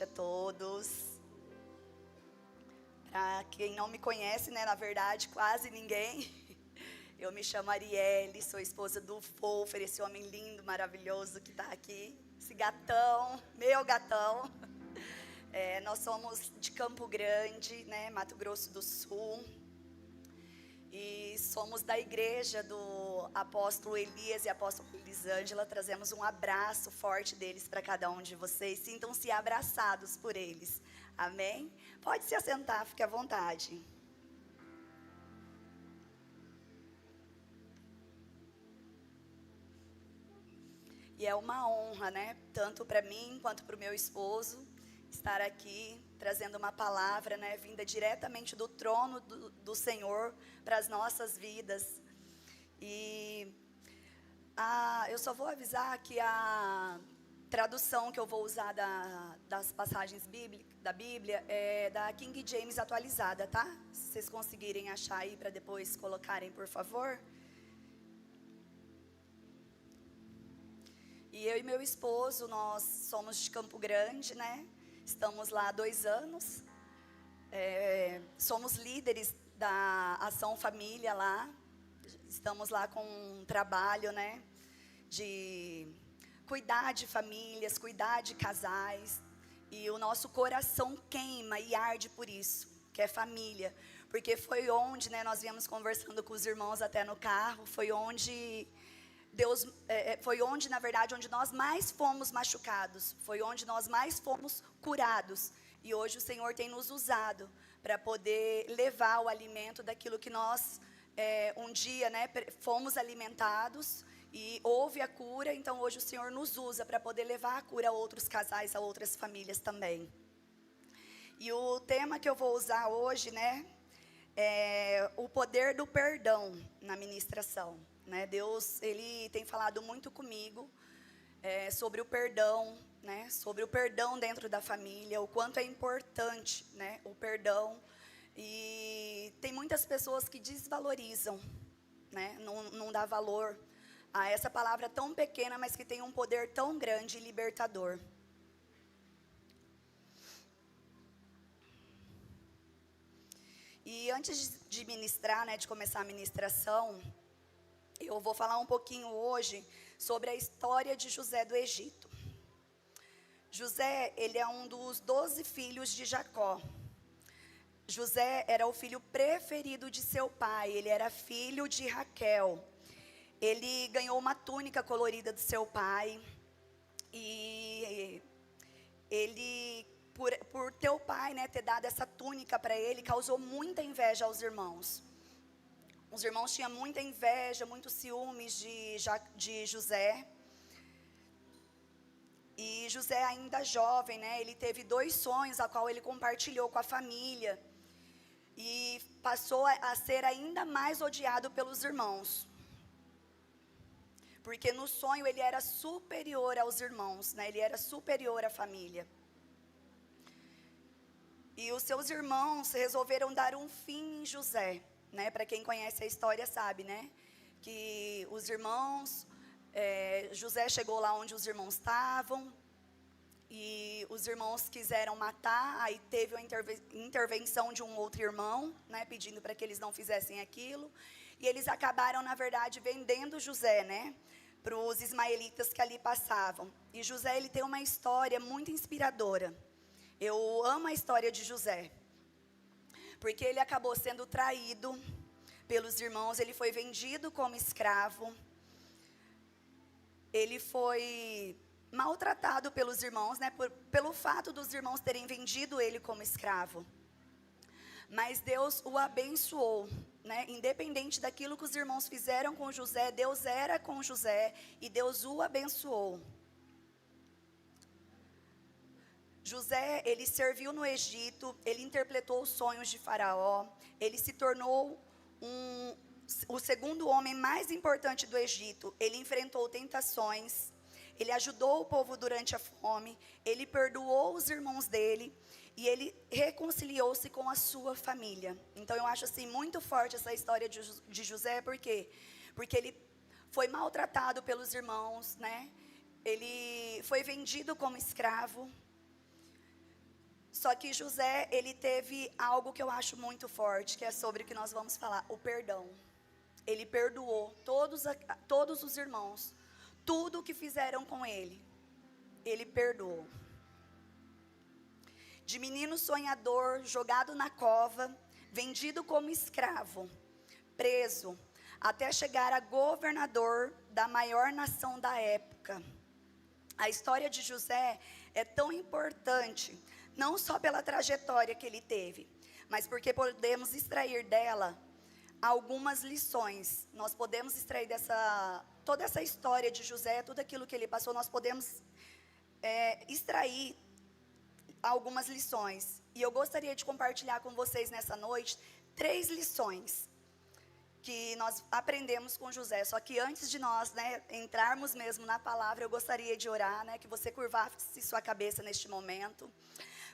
a todos. Para quem não me conhece, né, na verdade, quase ninguém. Eu me chamo Arielle, sou esposa do Fofer, esse homem lindo, maravilhoso que está aqui. Esse gatão, meu gatão. Nós somos de Campo Grande, né, Mato Grosso do Sul. E somos da igreja do apóstolo Elias e apóstolo Elisângela. Trazemos um abraço forte deles para cada um de vocês. Sintam-se abraçados por eles. Amém? Pode se assentar, fique à vontade. E é uma honra, né? Tanto para mim quanto para o meu esposo estar aqui trazendo uma palavra, né, vinda diretamente do trono do Senhor para as nossas vidas. E eu só vou avisar que a tradução que eu vou usar das passagens da Bíblia é da King James atualizada, tá? Se vocês conseguirem achar aí para depois colocarem, por favor. E eu e meu esposo, nós somos de Campo Grande, né? Estamos lá há 2 anos, somos líderes da Ação Família lá, estamos lá com um trabalho, né, de cuidar de famílias, cuidar de casais, e o nosso coração queima e arde por isso, que é família, porque foi onde, né, nós viemos conversando com os irmãos até no carro, foi onde na verdade, onde nós mais fomos machucados, foi onde nós mais fomos curados. E hoje o Senhor tem nos usado para poder levar o alimento daquilo que nós, um dia, né, fomos alimentados e houve a cura. Então hoje o Senhor nos usa para poder levar a cura a outros casais, a outras famílias também. E o tema que eu vou usar hoje, né, é o poder do perdão na ministração. Né, Deus, Ele tem falado muito comigo sobre o perdão, né, sobre o perdão dentro da família, o quanto é importante, né, o perdão. E tem muitas pessoas que desvalorizam, né, não dá valor a essa palavra tão pequena, mas que tem um poder tão grande e libertador. E antes de ministrar, né, de começar a ministração, eu vou falar um pouquinho hoje sobre a história de José do Egito. José, ele é um dos 12 filhos de Jacó. José era o filho preferido de seu pai, ele era filho de Raquel. Ele ganhou uma túnica colorida do seu pai. E ele, por teu pai, né, ter dado essa túnica para ele, causou muita inveja aos irmãos. Os irmãos tinham muita inveja, muitos ciúmes de José. E José, ainda jovem, né, ele teve 2 sonhos, a qual ele compartilhou com a família. E passou a ser ainda mais odiado pelos irmãos. Porque no sonho ele era superior aos irmãos, né, ele era superior à família. E os seus irmãos resolveram dar um fim em José. Né, para quem conhece a história sabe, né, que os irmãos, José chegou lá onde os irmãos estavam, e os irmãos quiseram matar, aí teve uma intervenção de um outro irmão, né, pedindo para que eles não fizessem aquilo, e eles acabaram, na verdade, vendendo José, né, para os ismaelitas que ali passavam. E José, ele tem uma história muito inspiradora. Eu amo a história de José, porque ele acabou sendo traído pelos irmãos, ele foi vendido como escravo, ele foi maltratado pelos irmãos, né, pelo fato dos irmãos terem vendido ele como escravo. Mas Deus o abençoou, né, independente daquilo que os irmãos fizeram com José, Deus era com José e Deus o abençoou. José, ele serviu no Egito, ele interpretou os sonhos de Faraó, ele se tornou o segundo homem mais importante do Egito. Ele enfrentou tentações, ele ajudou o povo durante a fome, ele perdoou os irmãos dele e ele reconciliou-se com a sua família. Então eu acho assim muito forte essa história de José, por quê? Porque ele foi maltratado pelos irmãos, né? Ele foi vendido como escravo. Só que José, ele teve algo que eu acho muito forte, que é sobre o que nós vamos falar, o perdão. Ele perdoou todos os irmãos, tudo o que fizeram com ele perdoou. De menino sonhador, jogado na cova, vendido como escravo, preso, até chegar a governador da maior nação da época. A história de José é tão importante, não só pela trajetória que ele teve, mas porque podemos extrair dela algumas lições. Nós podemos extrair toda essa história de José, tudo aquilo que ele passou, nós podemos extrair algumas lições. E eu gostaria de compartilhar com vocês nessa noite 3 lições que nós aprendemos com José. Só que antes de nós, entrarmos mesmo na palavra, eu gostaria de orar, que você curvasse sua cabeça neste momento.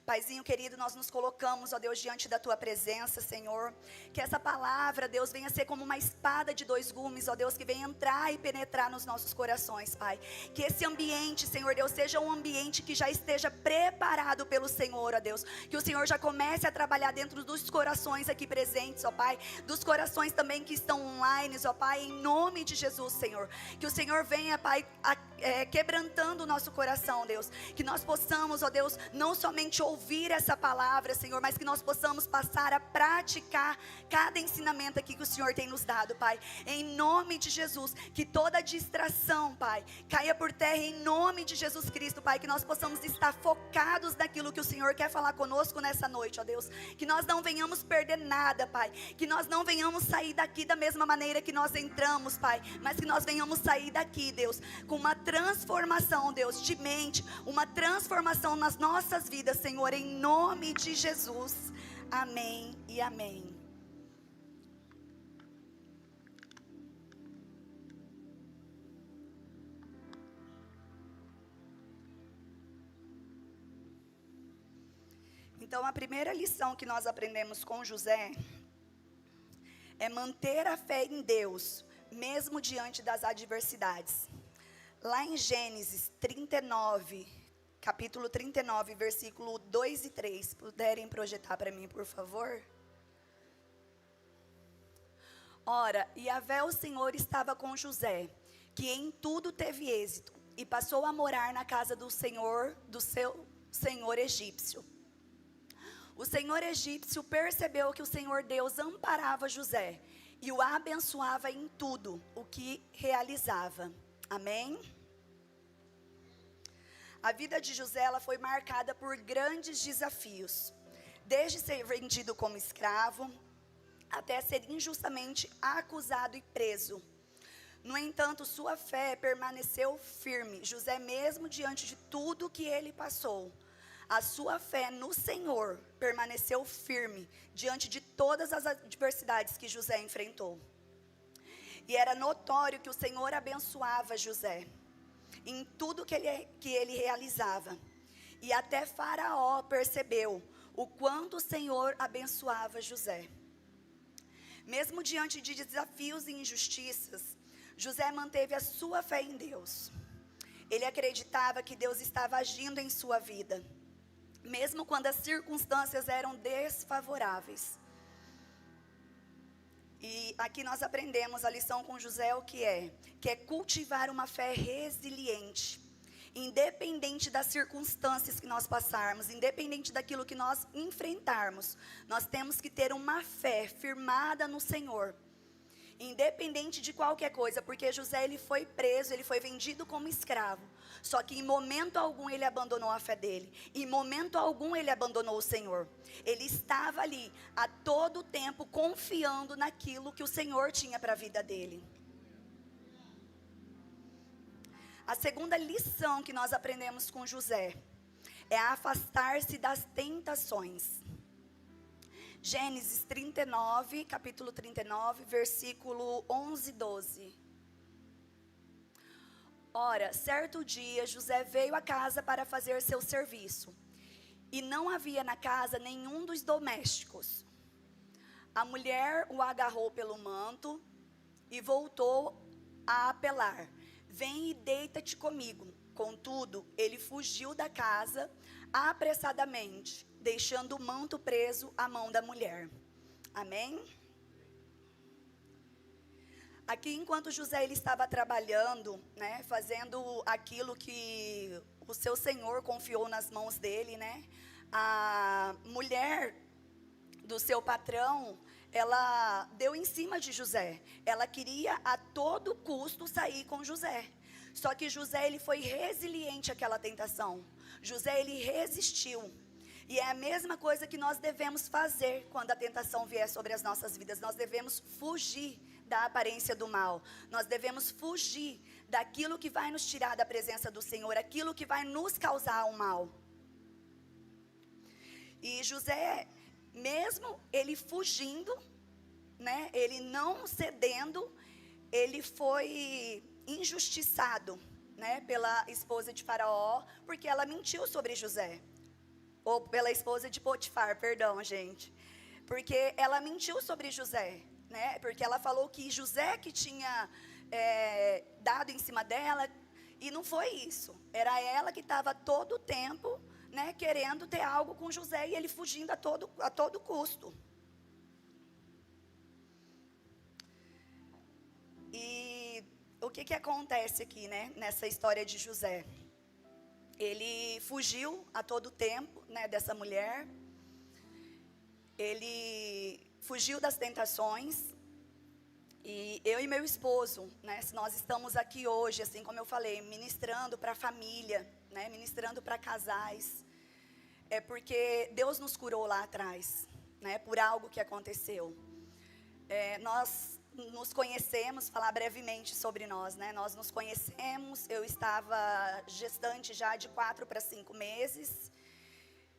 Paizinho querido, nós nos colocamos, ó Deus, diante da Tua presença, Senhor. Que essa palavra, Deus, venha ser como uma espada de 2 gumes, ó Deus, que venha entrar e penetrar nos nossos corações, Pai. Que esse ambiente, Senhor Deus, seja um ambiente que já esteja preparado pelo Senhor, ó Deus. Que o Senhor já comece a trabalhar dentro dos corações aqui presentes, ó Pai. Dos corações também que estão online, ó Pai, em nome de Jesus, Senhor. Que o Senhor venha, Pai, quebrantando o nosso coração, Deus. Que nós possamos, ó Deus, não somente ouvir essa palavra, Senhor, mas que nós possamos passar a praticar cada ensinamento aqui que o Senhor tem nos dado, Pai. Em nome de Jesus, que toda distração, Pai, caia por terra em nome de Jesus Cristo, Pai. Que nós possamos estar focados naquilo que o Senhor quer falar conosco nessa noite, ó Deus. Que nós não venhamos perder nada, Pai. Que nós não venhamos sair daqui da mesma maneira que nós entramos, Pai. Mas que nós venhamos sair daqui, Deus, com uma transformação, Deus, de mente, uma transformação nas nossas vidas, Senhor, em nome de Jesus. Amém e amém. Então, a primeira lição que nós aprendemos com José é manter a fé em Deus, mesmo diante das adversidades. Lá em Gênesis 39, capítulo 39, versículo 2 e 3. Puderem projetar para mim, por favor? Ora, Yahvé, o Senhor, estava com José, que em tudo teve êxito, e passou a morar na casa do seu senhor egípcio. O senhor egípcio percebeu que o Senhor Deus amparava José e o abençoava em tudo o que realizava. Amém? A vida de José, ela foi marcada por grandes desafios, desde ser vendido como escravo, até ser injustamente acusado e preso. No entanto, sua fé permaneceu firme. José, mesmo diante de tudo que ele passou, a sua fé no Senhor permaneceu firme, diante de todas as adversidades que José enfrentou. E era notório que o Senhor abençoava José em tudo que ele realizava. E até Faraó percebeu o quanto o Senhor abençoava José. Mesmo diante de desafios e injustiças, José manteve a sua fé em Deus. Ele acreditava que Deus estava agindo em sua vida, mesmo quando as circunstâncias eram desfavoráveis. E aqui nós aprendemos a lição com José, que é cultivar uma fé resiliente, independente das circunstâncias que nós passarmos, independente daquilo que nós enfrentarmos, nós temos que ter uma fé firmada no Senhor, independente de qualquer coisa, porque José, ele foi preso, ele foi vendido como escravo, só que em momento algum ele abandonou a fé dele, em momento algum ele abandonou o Senhor. Ele estava ali a todo tempo confiando naquilo que o Senhor tinha para a vida dele. A segunda lição que nós aprendemos com José é afastar-se das tentações. Gênesis 39, capítulo 39, versículo 11 e 12. Ora, certo dia, José veio à casa para fazer seu serviço, e não havia na casa nenhum dos domésticos. A mulher o agarrou pelo manto e voltou a apelar: vem e deita-te comigo. Contudo, ele fugiu da casa apressadamente, deixando o manto preso à mão da mulher. Amém? Aqui, enquanto José ele estava trabalhando, né, fazendo aquilo que o seu Senhor confiou nas mãos dele, né, a mulher do seu patrão, ela deu em cima de José. Ela queria a todo custo sair com José. Só que José ele foi resiliente àquela tentação. José ele resistiu. E é a mesma coisa que nós devemos fazer quando a tentação vier sobre as nossas vidas. Nós devemos fugir da aparência do mal. Nós devemos fugir daquilo que vai nos tirar da presença do Senhor, aquilo que vai nos causar o mal. E José, mesmo ele fugindo, né, ele não cedendo, ele foi injustiçado, né, pela esposa de Faraó, porque ela mentiu sobre José. Ou pela esposa de Potifar, perdão, gente. Porque ela mentiu sobre José, né? Porque ela falou que José que tinha dado em cima dela, e não foi isso. Era ela que estava todo o tempo, né, querendo ter algo com José, e ele fugindo a todo custo. E o que acontece aqui, né, nessa história de José? Ele fugiu a todo tempo, né, dessa mulher. Ele fugiu das tentações. E eu e meu esposo, né, se nós estamos aqui hoje, assim como eu falei, ministrando para a família, né, ministrando para casais, é porque Deus nos curou lá atrás, né, por algo que aconteceu. Nós nos conhecemos, falar brevemente sobre nós, né? Nós nos conhecemos, eu estava gestante já de 4 para 5 meses.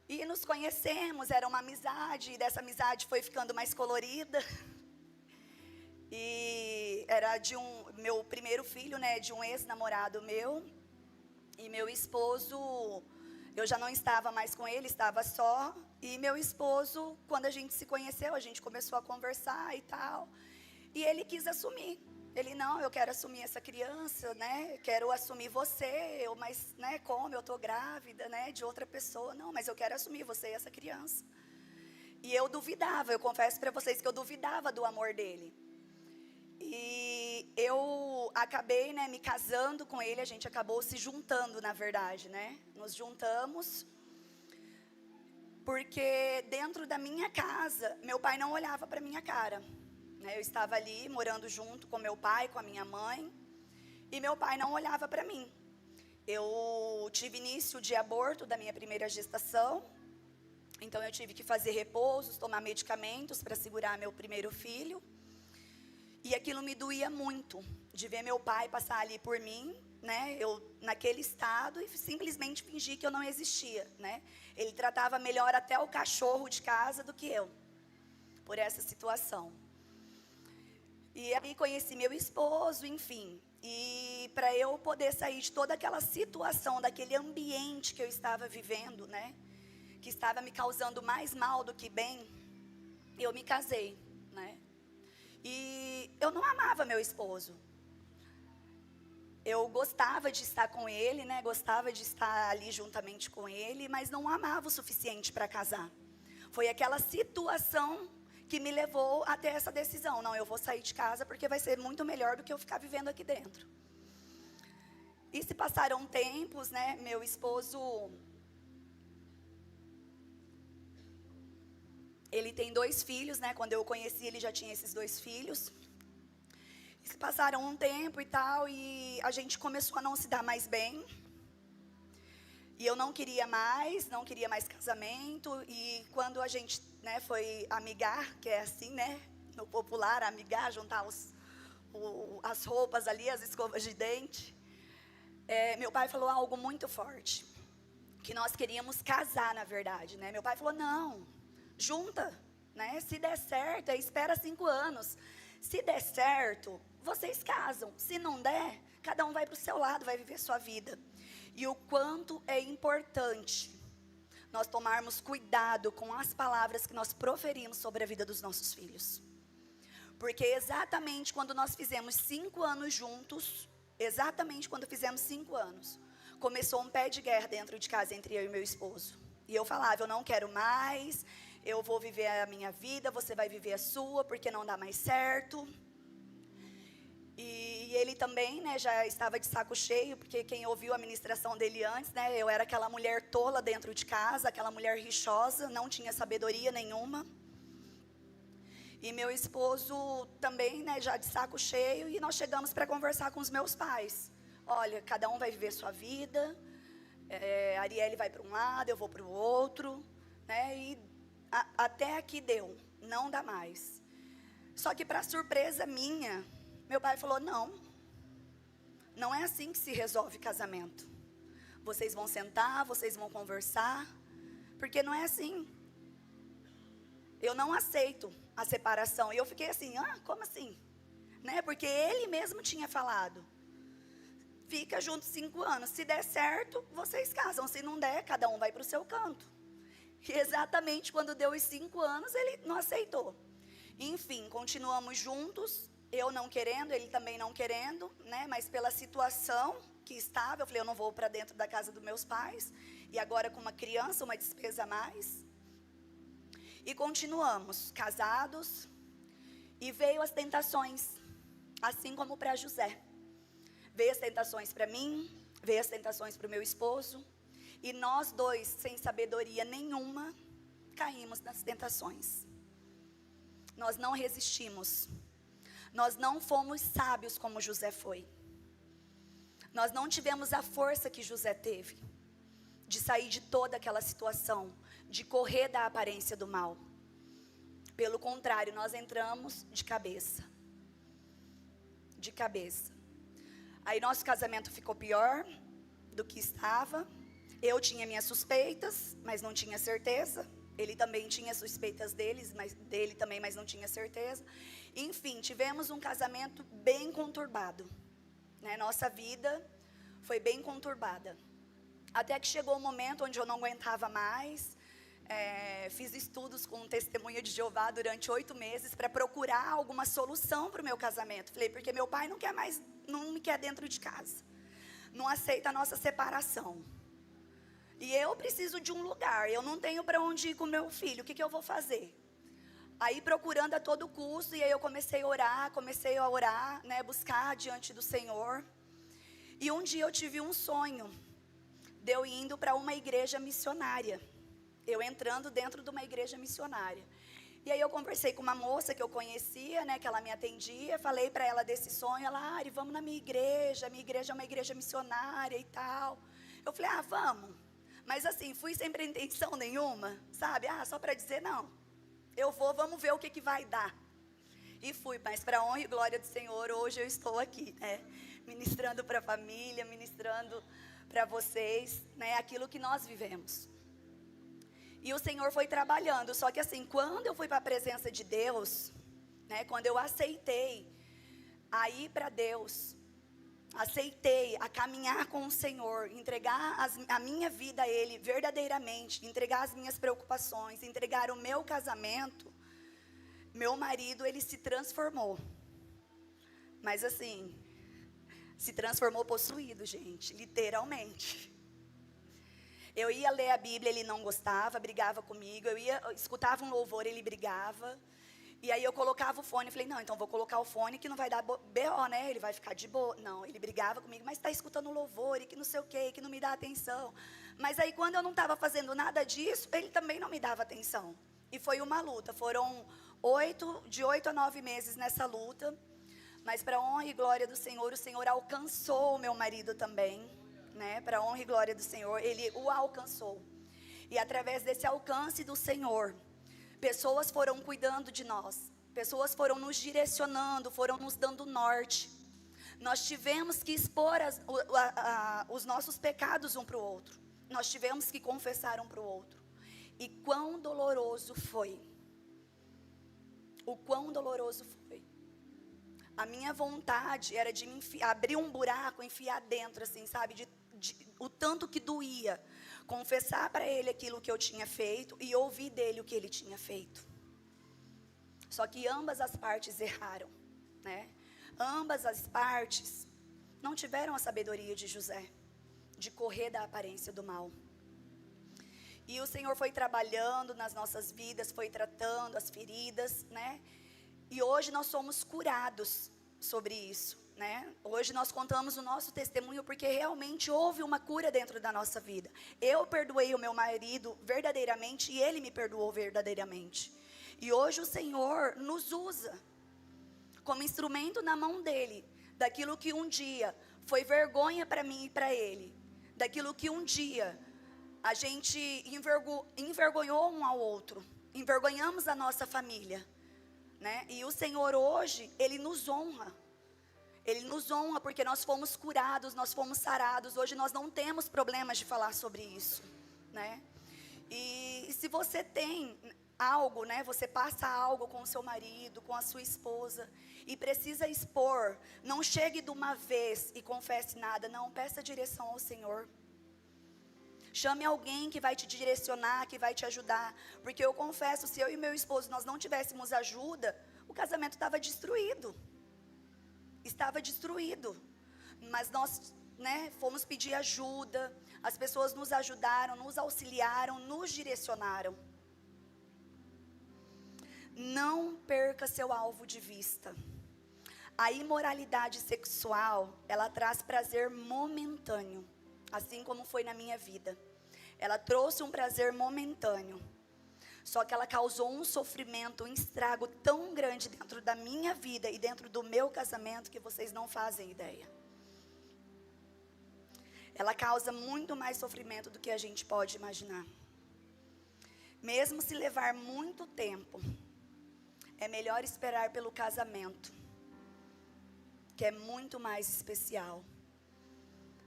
E nos conhecemos, era uma amizade, e dessa amizade foi ficando mais colorida. E era de meu primeiro filho, né, de um ex-namorado meu. E meu esposo, eu já não estava mais com ele, estava só. E meu esposo, quando a gente se conheceu, a gente começou a conversar e tal. E ele quis assumir. Ele, não, eu quero assumir essa criança, né? Quero assumir você, mas, né, como eu estou grávida, né, de outra pessoa. Não, mas eu quero assumir você e essa criança. E eu duvidava, eu confesso para vocês que eu duvidava do amor dele. E eu acabei, né, me casando com ele, a gente acabou se juntando, na verdade, né? Nos juntamos, porque dentro da minha casa, meu pai não olhava para minha cara. Eu estava ali morando junto com meu pai, com a minha mãe, e meu pai não olhava para mim. Eu tive início de aborto da minha primeira gestação, então eu tive que fazer repousos, tomar medicamentos para segurar meu primeiro filho. E aquilo me doía muito, de ver meu pai passar ali por mim, né? Eu naquele estado e simplesmente fingir que eu não existia, né? Ele tratava melhor até o cachorro de casa do que eu, por essa situação. E aí conheci meu esposo, enfim. E para eu poder sair de toda aquela situação, daquele ambiente que eu estava vivendo, né, que estava me causando mais mal do que bem, eu me casei, né. E eu não amava meu esposo. Eu gostava de estar com ele, né, gostava de estar ali juntamente com ele, mas não amava o suficiente para casar. Foi aquela situação que me levou até essa decisão. Não, eu vou sair de casa porque vai ser muito melhor do que eu ficar vivendo aqui dentro. E se passaram tempos, né, meu esposo, ele tem 2 filhos, né, quando eu o conheci ele já tinha esses 2 filhos. E se passaram um tempo e tal, e a gente começou a não se dar mais bem. E eu não queria mais casamento. E quando a gente, né, foi amigar, que é assim, né, no popular, amigar, juntar as roupas ali, as escovas de dente, meu pai falou algo muito forte, que nós queríamos casar, na verdade, né. Meu pai falou, não, junta, né, se der certo, espera 5 anos. Se der certo, vocês casam. Se não der, cada um vai para o seu lado, vai viver sua vida. E o quanto é importante nós tomarmos cuidado com as palavras que nós proferimos sobre a vida dos nossos filhos. Porque exatamente quando nós fizemos 5 anos juntos, exatamente quando fizemos 5 anos, começou um pé de guerra dentro de casa entre eu e meu esposo. E eu falava, eu não quero mais, eu vou viver a minha vida, você vai viver a sua, porque não dá mais certo. E ele também, né, já estava de saco cheio, porque quem ouviu a ministração dele antes, né, eu era aquela mulher tola dentro de casa, aquela mulher rixosa, não tinha sabedoria nenhuma. E meu esposo também, né, já de saco cheio, e nós chegamos para conversar com os meus pais. Olha, cada um vai viver sua vida, a Arielle vai para um lado, eu vou para o outro, né, e até aqui deu, não dá mais. Só que para surpresa minha, meu pai falou, não é assim que se resolve casamento. Vocês vão sentar, vocês vão conversar, porque não é assim. Eu não aceito a separação. E eu fiquei assim, como assim? Né? Porque ele mesmo tinha falado, fica junto 5 anos, se der certo, vocês casam, se não der, cada um vai para o seu canto. E exatamente quando deu os 5 anos, ele não aceitou. Enfim, continuamos juntos, eu não querendo, ele também não querendo, né? Mas pela situação que estava, eu falei, eu não vou para dentro da casa dos meus pais, e agora com uma criança, uma despesa a mais. E continuamos casados, e veio as tentações, assim como para José. Veio as tentações para mim, veio as tentações para o meu esposo, e nós dois, sem sabedoria nenhuma, caímos nas tentações. Nós não resistimos, nós não fomos sábios como José foi. Nós não tivemos a força que José teve, de sair de toda aquela situação, de correr da aparência do mal. Pelo contrário, nós entramos de cabeça. De cabeça. Aí nosso casamento ficou pior do que estava. Eu tinha minhas suspeitas, mas não tinha certeza. Ele também tinha suspeitas dele também, mas não tinha certeza. Enfim, tivemos um casamento bem conturbado, né? Nossa vida foi bem conturbada. Até que chegou um momento onde eu não aguentava mais. Fiz estudos com Testemunha de Jeová durante 8 meses para procurar alguma solução para o meu casamento. Falei, porque meu pai não me quer dentro de casa, não aceita a nossa separação. E eu preciso de um lugar, eu não tenho para onde ir com meu filho, o que eu vou fazer? Aí procurando a todo custo, e aí eu comecei a orar, né, buscar diante do Senhor. E um dia eu tive um sonho, de eu indo para uma igreja missionária. Eu entrando dentro de uma igreja missionária. E aí eu conversei com uma moça que eu conhecia, né, que ela me atendia, falei para ela desse sonho, ela, Ari, vamos na minha igreja é uma igreja missionária e tal. Eu falei, vamos. Mas assim, fui sem pretensão nenhuma, sabe? Só para dizer, não, eu vou, vamos ver o que vai dar. E fui, mas para a honra e glória do Senhor, hoje eu estou aqui, né, ministrando para a família, ministrando para vocês, né, aquilo que nós vivemos. E o Senhor foi trabalhando, só que assim, quando eu fui para a presença de Deus, né, quando eu aceitei a ir para Deus, aceitei a caminhar com o Senhor, entregar a minha vida a Ele verdadeiramente, entregar as minhas preocupações, entregar o meu casamento, meu marido, ele se transformou. Mas assim, se transformou possuído, gente, literalmente. Eu ia ler a Bíblia, ele não gostava, brigava comigo. Eu escutava um louvor, ele brigava. E aí eu colocava o fone, falei, não, então vou colocar o fone que não vai dar B.O., né? Ele vai ficar de boa. Não, ele brigava comigo, mas está escutando louvor e que não sei o quê, que não me dá atenção. Mas aí quando eu não estava fazendo nada disso, ele também não me dava atenção. E foi uma luta, foram de 8 a 9 meses nessa luta. Mas para a honra e glória do Senhor, o Senhor alcançou o meu marido também. Né, para a honra e glória do Senhor, Ele o alcançou. E através desse alcance do Senhor, pessoas foram cuidando de nós, pessoas foram nos direcionando, foram nos dando norte. Nós tivemos que expor os nossos pecados um para o outro. Nós tivemos que confessar um para o outro. E quão doloroso foi. O quão doloroso foi. A minha vontade era de abrir um buraco, enfiar dentro, assim, sabe, o tanto que doía, confessar para ele aquilo que eu tinha feito e ouvir dele o que ele tinha feito. Só que ambas as partes erraram, né? Ambas as partes não tiveram a sabedoria de José, de correr da aparência do mal. E o Senhor foi trabalhando nas nossas vidas, foi tratando as feridas, né? E hoje nós somos curados sobre isso, né? Hoje nós contamos o nosso testemunho porque realmente houve uma cura dentro da nossa vida. Eu perdoei o meu marido verdadeiramente e ele me perdoou verdadeiramente. E hoje o Senhor nos usa como instrumento na mão dele, daquilo que um dia foi vergonha para mim e para ele, daquilo que um dia a gente envergonhou um ao outro, envergonhamos a nossa família, né? E o Senhor hoje, Ele nos honra porque nós fomos curados, nós fomos sarados. Hoje nós não temos problemas de falar sobre isso, né? E se você tem algo, né? Você passa algo com o seu marido, com a sua esposa e precisa expor, não chegue de uma vez e confesse nada, não, peça direção ao Senhor. Chame alguém que vai te direcionar, que vai te ajudar. Porque eu confesso, se eu e meu esposo nós não tivéssemos ajuda, o casamento estava destruído. Estava destruído. Mas nós, né, fomos pedir ajuda. As pessoas nos ajudaram, nos auxiliaram, nos direcionaram. Não perca seu alvo de vista. A imoralidade sexual, ela traz prazer momentâneo. Assim como foi na minha vida. Ela trouxe um prazer momentâneo. Só que ela causou um sofrimento, um estrago tão grande dentro da minha vida e dentro do meu casamento que vocês não fazem ideia. Ela causa muito mais sofrimento do que a gente pode imaginar. Mesmo se levar muito tempo, é melhor esperar pelo casamento, que é muito mais especial.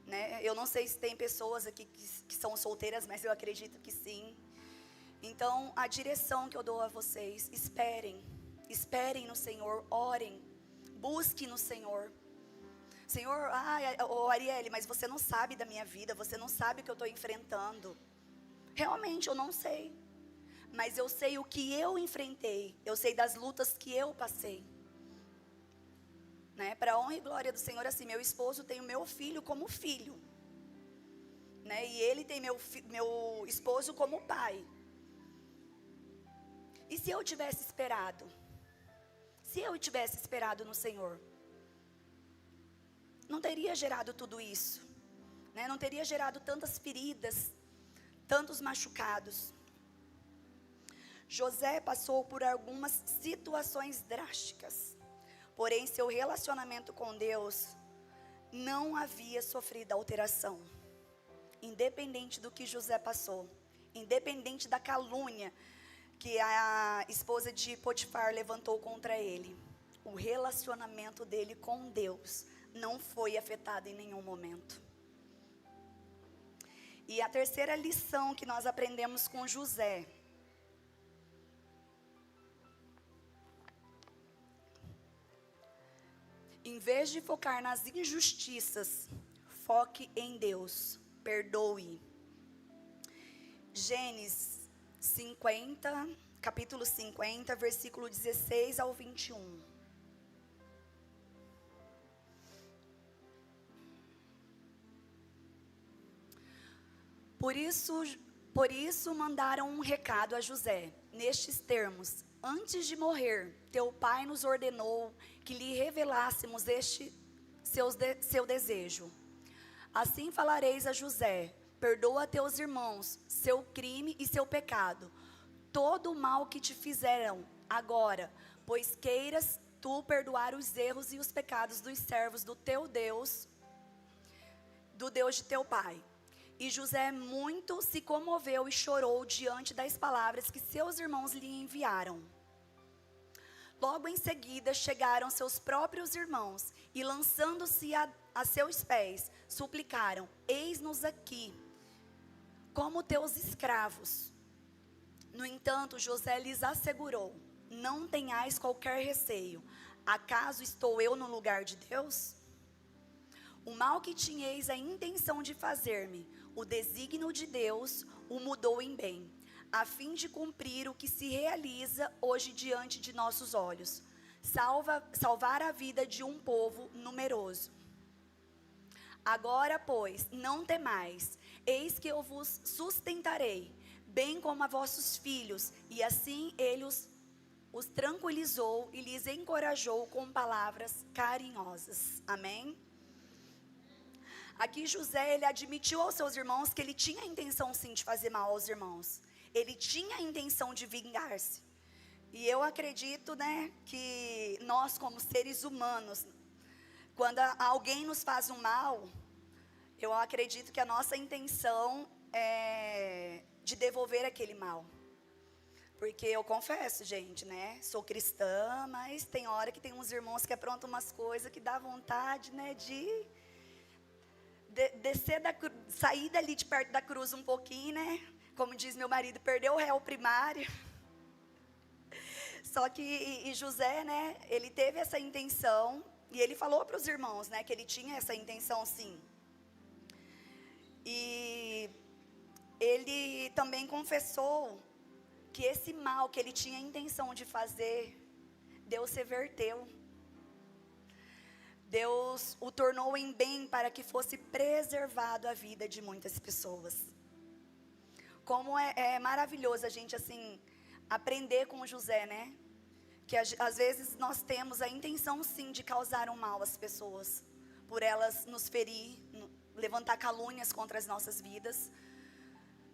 Né? Eu não sei se tem pessoas aqui que são solteiras, mas eu acredito que sim. Então, a direção que eu dou a vocês, esperem no Senhor, orem, busquem no Senhor. Senhor, Arielle, mas você não sabe da minha vida, você não sabe o que eu estou enfrentando. Realmente, eu não sei. Mas eu sei o que eu enfrentei, eu sei das lutas que eu passei. Né, para a honra e glória do Senhor, assim, meu esposo tem o meu filho como filho, né, e ele tem meu esposo como pai. E se eu tivesse esperado? Se eu tivesse esperado no Senhor, não teria gerado tudo isso, né, não teria gerado tantas feridas, tantos machucados. José passou por algumas situações drásticas. Porém, seu relacionamento com Deus não havia sofrido alteração. Independente do que José passou, independente da calúnia que a esposa de Potifar levantou contra ele, o relacionamento dele com Deus não foi afetado em nenhum momento. E a terceira lição que nós aprendemos com José: em vez de focar nas injustiças, foque em Deus, perdoe. Gênesis 50, capítulo 50, versículo 16 ao 21. Por isso mandaram um recado a José, nestes termos: antes de morrer, teu pai nos ordenou que lhe revelássemos este seu desejo. Assim falareis a José: perdoa teus irmãos, seu crime e seu pecado, todo o mal que te fizeram agora, pois queiras tu perdoar os erros e os pecados dos servos do teu Deus, do Deus de teu pai. E José muito se comoveu e chorou diante das palavras que seus irmãos lhe enviaram. Logo em seguida chegaram seus próprios irmãos e, lançando-se a seus pés, suplicaram: eis-nos aqui, como teus escravos. No entanto, José lhes assegurou: não tenhais qualquer receio. Acaso estou eu no lugar de Deus? O mal que tinhais a intenção de fazer-me, o desígnio de Deus o mudou em bem, a fim de cumprir o que se realiza hoje diante de nossos olhos: salvar a vida de um povo numeroso. Agora, pois, não temais, eis que eu vos sustentarei, bem como a vossos filhos. E assim ele os tranquilizou e lhes encorajou com palavras carinhosas. Amém? Aqui José, ele admitiu aos seus irmãos que ele tinha a intenção sim de fazer mal aos irmãos. Ele tinha a intenção de vingar-se. E eu acredito, né, que nós como seres humanos, quando alguém nos faz um mal, eu acredito que a nossa intenção é de devolver aquele mal. Porque eu confesso, gente, né, sou cristã, mas tem hora que tem uns irmãos que aprontam umas coisas que dá vontade, né, de descer sair dali de perto da cruz um pouquinho, né? Como diz meu marido, perdeu o réu primário. Só que e José, né? Ele teve essa intenção e ele falou para os irmãos, né? Que ele tinha essa intenção, sim. E ele também confessou que esse mal que ele tinha a intenção de fazer, Deus reverteu. Deus o tornou em bem para que fosse preservado a vida de muitas pessoas. Como é maravilhoso a gente assim aprender com José, né? Que às vezes nós temos a intenção sim de causar um mal às pessoas, por elas nos ferir, levantar calúnias contra as nossas vidas.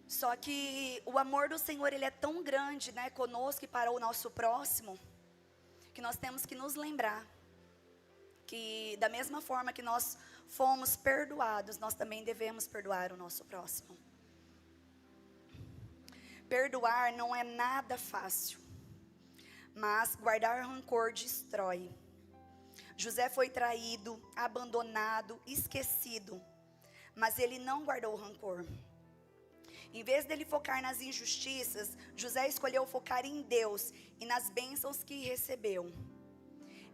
Só que o amor do Senhor, ele é tão grande, né, conosco e para o nosso próximo, que nós temos que nos lembrar que da mesma forma que nós fomos perdoados, nós também devemos perdoar o nosso próximo. Perdoar não é nada fácil, mas guardar rancor destrói. José foi traído, abandonado, esquecido, mas ele não guardou rancor. Em vez dele focar nas injustiças, José escolheu focar em Deus e nas bênçãos que recebeu.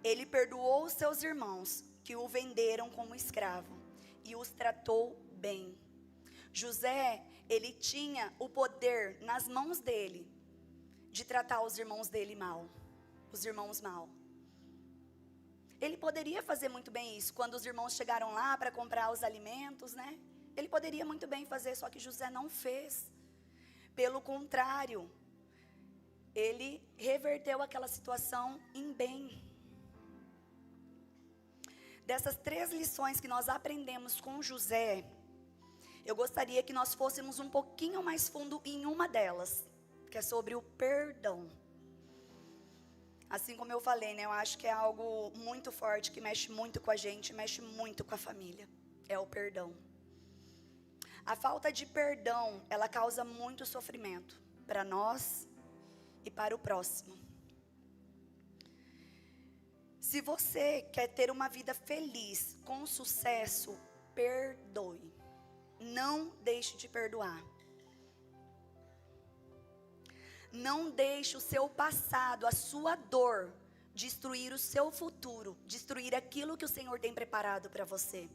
Ele perdoou os seus irmãos que o venderam como escravo e os tratou bem. José, ele tinha o poder nas mãos dele de tratar os irmãos dele mal, os irmãos mal. Ele poderia fazer muito bem isso. Quando os irmãos chegaram lá para comprar os alimentos, né? Ele poderia muito bem fazer, só que José não fez. Pelo contrário, ele reverteu aquela situação em bem. Dessas 3 lições que nós aprendemos com José, eu gostaria que nós fôssemos um pouquinho mais fundo em uma delas, que é sobre o perdão. Assim como eu falei, né, eu acho que é algo muito forte, que mexe muito com a gente, mexe muito com a família, é o perdão. A falta de perdão, ela causa muito sofrimento para nós e para o próximo. Se você quer ter uma vida feliz, com sucesso, perdoe. Não deixe de perdoar. Não deixe o seu passado, a sua dor, destruir o seu futuro, destruir aquilo que o Senhor tem preparado para você.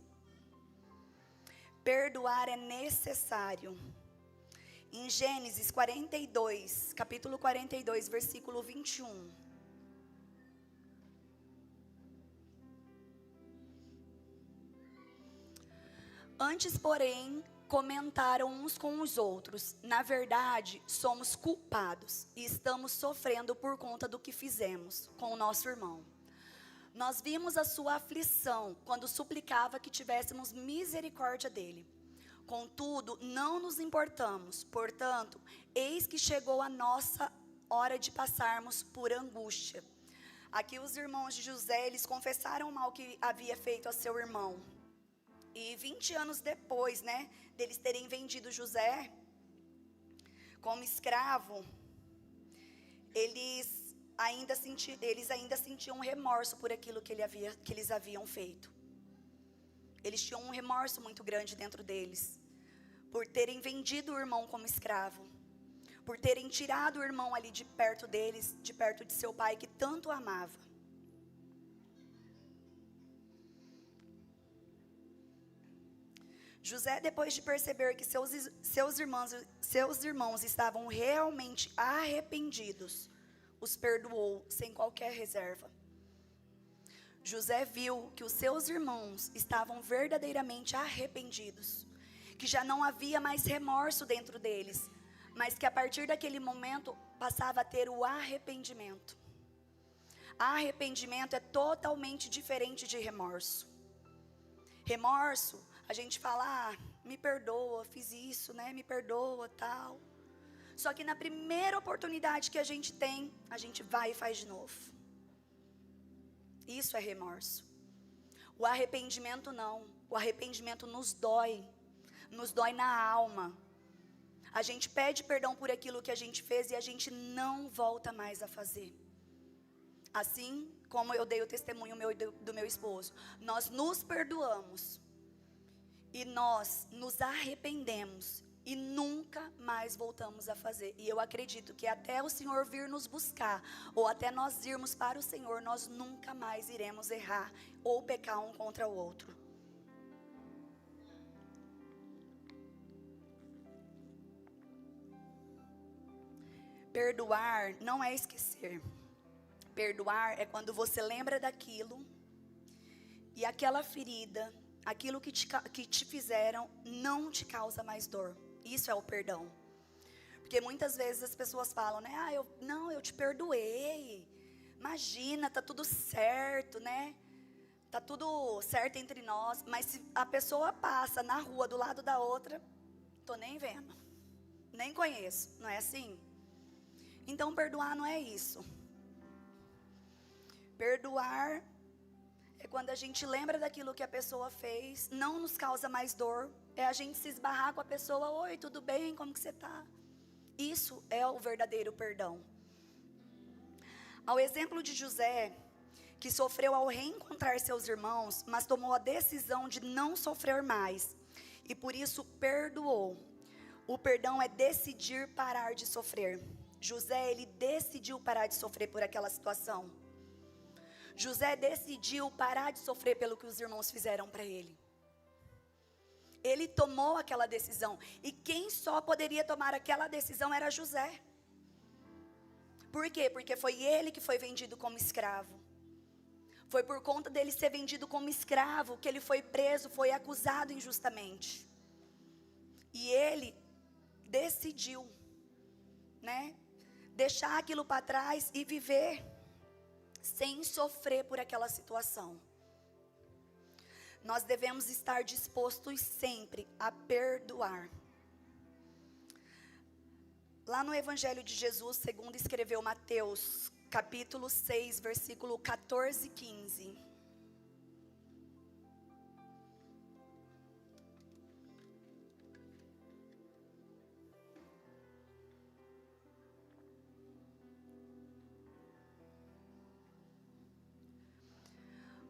Perdoar é necessário. Em Gênesis 42, capítulo 42, versículo 21. Antes, porém, comentaram uns com os outros: na verdade, somos culpados e estamos sofrendo por conta do que fizemos com o nosso irmão. Nós vimos a sua aflição quando suplicava que tivéssemos misericórdia dele. Contudo, não nos importamos, portanto, eis que chegou a nossa hora de passarmos por angústia. Aqui os irmãos de José, eles confessaram o mal que havia feito a seu irmão. E 20 anos depois, né, deles terem vendido José como escravo, eles ainda sentiam um remorso por aquilo que eles haviam feito. Eles tinham um remorso muito grande dentro deles, por terem vendido o irmão como escravo, por terem tirado o irmão ali de perto deles, de perto de seu pai que tanto amava. José, depois de perceber que seus irmãos estavam realmente arrependidos, os perdoou sem qualquer reserva. José viu que os seus irmãos estavam verdadeiramente arrependidos, que já não havia mais remorso dentro deles, mas que a partir daquele momento passava a ter o arrependimento. Arrependimento é totalmente diferente de remorso. Remorso, a gente fala, me perdoa, fiz isso, né? Me perdoa, tal. Só que na primeira oportunidade que a gente tem, a gente vai e faz de novo. Isso é remorso. O arrependimento não. O arrependimento nos dói na alma. A gente pede perdão por aquilo que a gente fez e a gente não volta mais a fazer. Assim como eu dei o testemunho do meu esposo, nós nos perdoamos e nós nos arrependemos e nunca mais voltamos a fazer. E eu acredito que até o Senhor vir nos buscar, ou até nós irmos para o Senhor, nós nunca mais iremos errar ou pecar um contra o outro. Perdoar não é esquecer. Perdoar é quando você lembra daquilo e aquela ferida, aquilo que te fizeram, não te causa mais dor. Isso é o perdão. Porque muitas vezes as pessoas falam, né? Eu te perdoei. Imagina, tá tudo certo, né? Tá tudo certo entre nós. Mas se a pessoa passa na rua do lado da outra, tô nem vendo. Nem conheço, não é assim? Então perdoar não é isso. Perdoar é quando a gente lembra daquilo que a pessoa fez, não nos causa mais dor. É a gente se esbarrar com a pessoa, oi, tudo bem, como que você está? Isso é o verdadeiro perdão. Ao exemplo de José, que sofreu ao reencontrar seus irmãos, mas tomou a decisão de não sofrer mais, e por isso perdoou. O perdão é decidir parar de sofrer. José, ele decidiu parar de sofrer por aquela situação. José decidiu parar de sofrer pelo que os irmãos fizeram para ele. Ele tomou aquela decisão. E quem só poderia tomar aquela decisão era José. Por quê? Porque foi ele que foi vendido como escravo. Foi por conta dele ser vendido como escravo que ele foi preso, foi acusado injustamente. E ele decidiu, né, deixar aquilo para trás e viver sem sofrer por aquela situação. Nós devemos estar dispostos sempre a perdoar. Lá no Evangelho de Jesus, segundo escreveu Mateus, capítulo 6, versículo 14 e 15.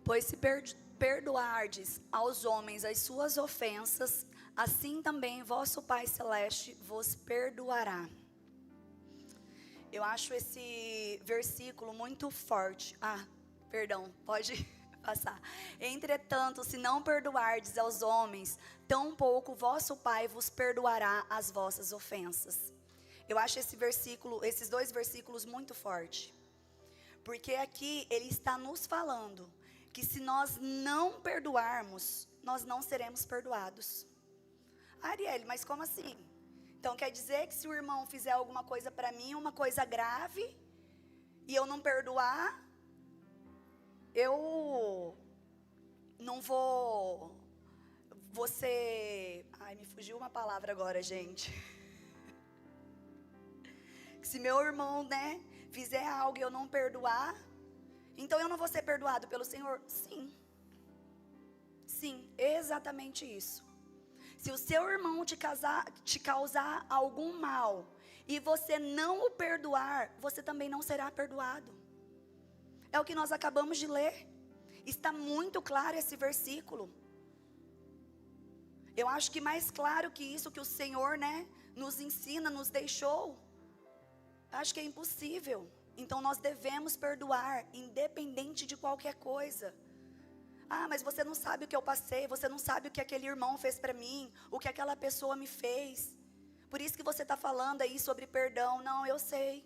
Pois se perdoardes aos homens as suas ofensas, assim também vosso Pai Celeste vos perdoará. Eu acho esse versículo muito forte. Pode passar. Entretanto, se não perdoardes aos homens, tampouco vosso Pai vos perdoará as vossas ofensas. Eu acho esses dois versículos muito fortes. Porque aqui ele está nos falando que se nós não perdoarmos, nós não seremos perdoados. Arielle, mas como assim? Então quer dizer que se o irmão fizer alguma coisa para mim, uma coisa grave, e eu não perdoar, eu não vou ser... me fugiu uma palavra agora, gente. Se meu irmão, né, fizer algo e eu não perdoar, então eu não vou ser perdoado pelo Senhor? Sim, exatamente isso. Se o seu irmão te causar algum mal e você não o perdoar, você também não será perdoado. É o que nós acabamos de ler. Está muito claro esse versículo. Eu acho que mais claro que isso que o Senhor, né, nos ensina, nos deixou, acho que é impossível. Então nós devemos perdoar, independente de qualquer coisa. Mas você não sabe o que eu passei, você não sabe o que aquele irmão fez para mim, o que aquela pessoa me fez. Por isso que você está falando aí sobre perdão. Não, eu sei.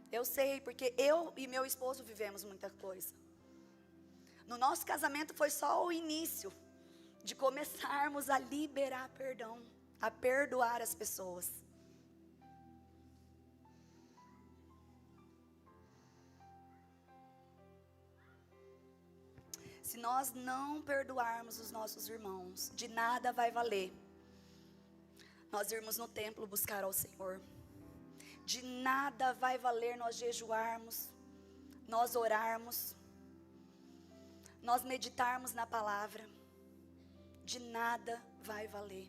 Eu sei, porque eu e meu esposo vivemos muita coisa. No nosso casamento foi só o início de começarmos a liberar perdão, a perdoar as pessoas. Se nós não perdoarmos os nossos irmãos, de nada vai valer nós irmos no templo buscar ao Senhor. De nada vai valer nós jejuarmos, nós orarmos, nós meditarmos na palavra. De nada vai valer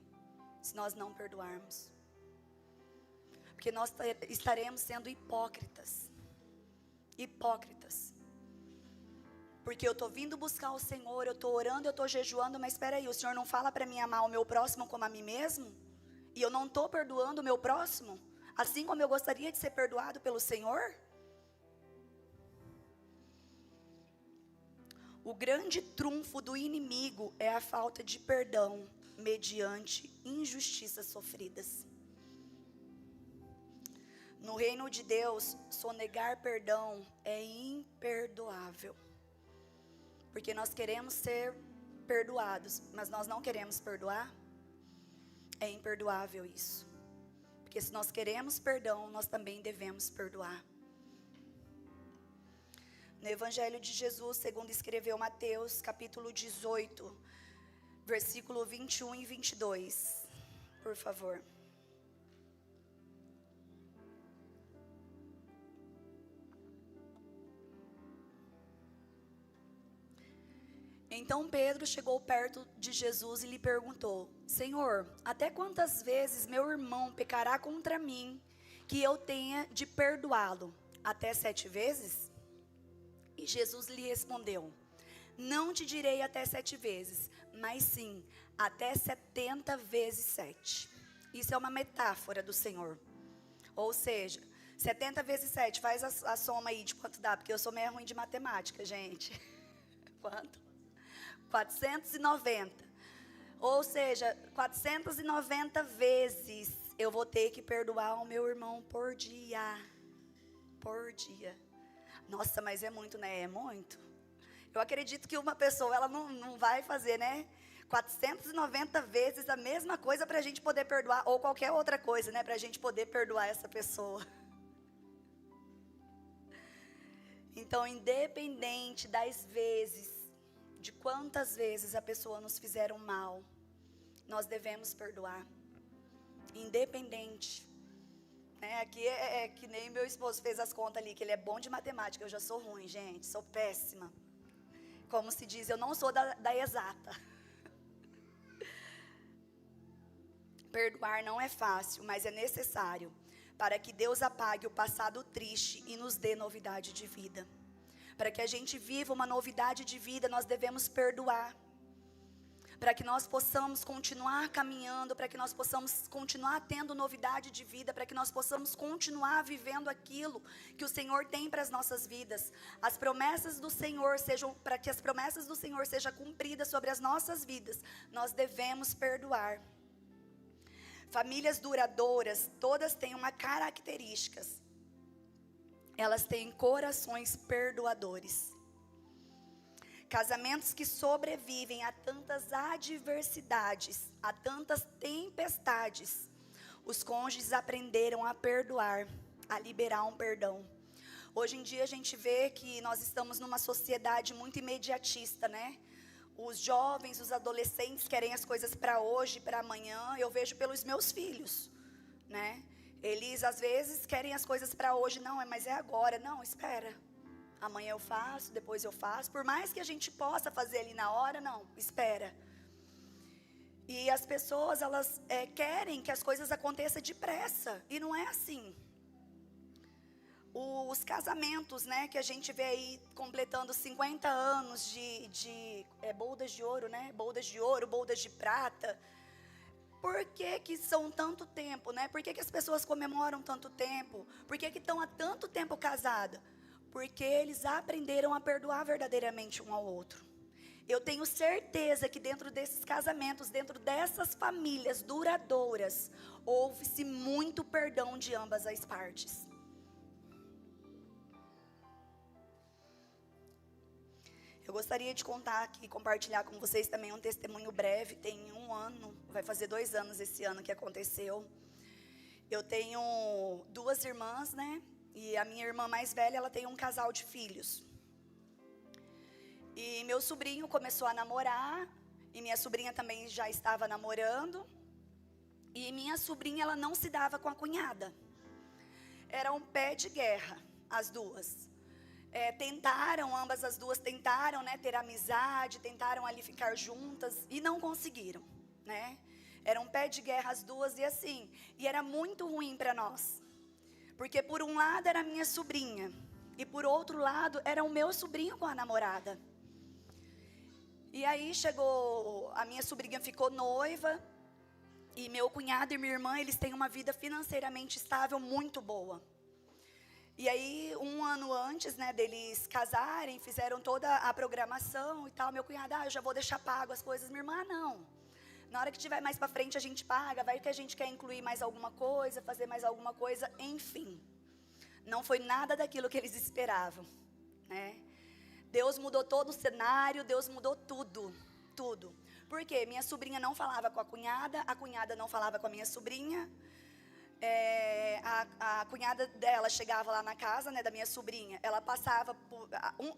se nós não perdoarmos. Porque nós estaremos sendo hipócritas. Hipócritas. Porque eu estou vindo buscar o Senhor, eu estou orando, eu estou jejuando, mas espera aí, o Senhor não fala para mim amar o meu próximo como a mim mesmo? E eu não estou perdoando o meu próximo, assim como eu gostaria de ser perdoado pelo Senhor? O grande trunfo do inimigo é a falta de perdão mediante injustiças sofridas. No reino de Deus, sonegar perdão é imperdoável. Porque nós queremos ser perdoados, mas nós não queremos perdoar. É imperdoável isso. Porque se nós queremos perdão, nós também devemos perdoar. No Evangelho de Jesus, segundo escreveu Mateus, capítulo 18, versículo 21 e 22. Por favor. Então Pedro chegou perto de Jesus e lhe perguntou: Senhor, até quantas vezes meu irmão pecará contra mim, que eu tenha de perdoá-lo? Até 7 vezes? E Jesus lhe respondeu: Não te direi até 7 vezes, mas sim, até 70 vezes 7. Isso é uma metáfora do Senhor. Ou seja, 70 vezes 7, faz a soma aí de quanto dá, porque eu sou meio ruim de matemática, gente. Quanto? 490. Ou seja, 490 vezes eu vou ter que perdoar o meu irmão por dia. Por dia. Nossa, mas é muito, né? É muito. Eu acredito que uma pessoa, ela não vai fazer, né? 490 vezes a mesma coisa para a gente poder perdoar, ou qualquer outra coisa, né? Para a gente poder perdoar essa pessoa. Então, independente das vezes, de quantas vezes a pessoa nos fizeram mal, nós devemos perdoar. Independente. Aqui é que nem meu esposo fez as contas ali, que ele é bom de matemática. Eu já sou ruim, gente, sou péssima. Como se diz, eu não sou da exata. Perdoar não é fácil, mas é necessário para que Deus apague o passado triste e nos dê novidade de vida. Para que a gente viva uma novidade de vida, nós devemos perdoar. Para que nós possamos continuar caminhando, para que nós possamos continuar tendo novidade de vida, para que nós possamos continuar vivendo aquilo que o Senhor tem para as nossas vidas. As promessas do Senhor para que as promessas do Senhor sejam cumpridas sobre as nossas vidas, nós devemos perdoar. Famílias duradouras, todas têm uma característica. Elas têm corações perdoadores. Casamentos que sobrevivem a tantas adversidades, a tantas tempestades. Os cônjuges aprenderam a perdoar, a liberar um perdão. Hoje em dia a gente vê que nós estamos numa sociedade muito imediatista, né? Os jovens, os adolescentes querem as coisas para hoje, para amanhã. Eu vejo pelos meus filhos, né? Eles às vezes querem as coisas para hoje. Não, mas é agora. Não, espera. Amanhã eu faço, depois eu faço. Por mais que a gente possa fazer ali na hora, não, espera. E as pessoas, elas querem que as coisas aconteçam depressa. E não é assim. Os casamentos, né, que a gente vê aí completando 50 anos de boldas de ouro, né? Boldas de ouro, boldas de prata. Por que são tanto tempo, né? Por que as pessoas comemoram tanto tempo? Por que estão há tanto tempo casadas? Porque eles aprenderam a perdoar verdadeiramente um ao outro. Eu tenho certeza que dentro desses casamentos, dentro dessas famílias duradouras, houve-se muito perdão de ambas as partes. Eu gostaria de contar aqui, compartilhar com vocês também um testemunho breve. Tem 1 ano, vai fazer 2 anos esse ano que aconteceu. Eu tenho 2 irmãs, né? E a minha irmã mais velha, ela tem um casal de filhos. E meu sobrinho começou a namorar, e minha sobrinha também já estava namorando. E minha sobrinha, ela não se dava com a cunhada. Era um pé de guerra, as duas. Ambas as duas tentaram, né, ter amizade, tentaram ali ficar juntas e não conseguiram, né? Era um pé de guerra as duas e assim, e era muito ruim para nós. Porque por um lado era a minha sobrinha e por outro lado era o meu sobrinho com a namorada. E aí chegou, a minha sobrinha ficou noiva e meu cunhado e minha irmã, eles têm uma vida financeiramente estável muito boa. E aí, 1 ano antes, né, deles casarem, fizeram toda a programação e tal. Meu cunhado, eu já vou deixar pago as coisas. Minha irmã, não. Na hora que tiver mais pra frente, a gente paga. Vai que a gente quer incluir mais alguma coisa, fazer mais alguma coisa. Enfim, não foi nada daquilo que eles esperavam, né? Deus mudou todo o cenário, Deus mudou tudo, tudo. Por quê? Minha sobrinha não falava com a cunhada não falava com a minha sobrinha. A cunhada dela chegava lá na casa, né, da minha sobrinha, ela passava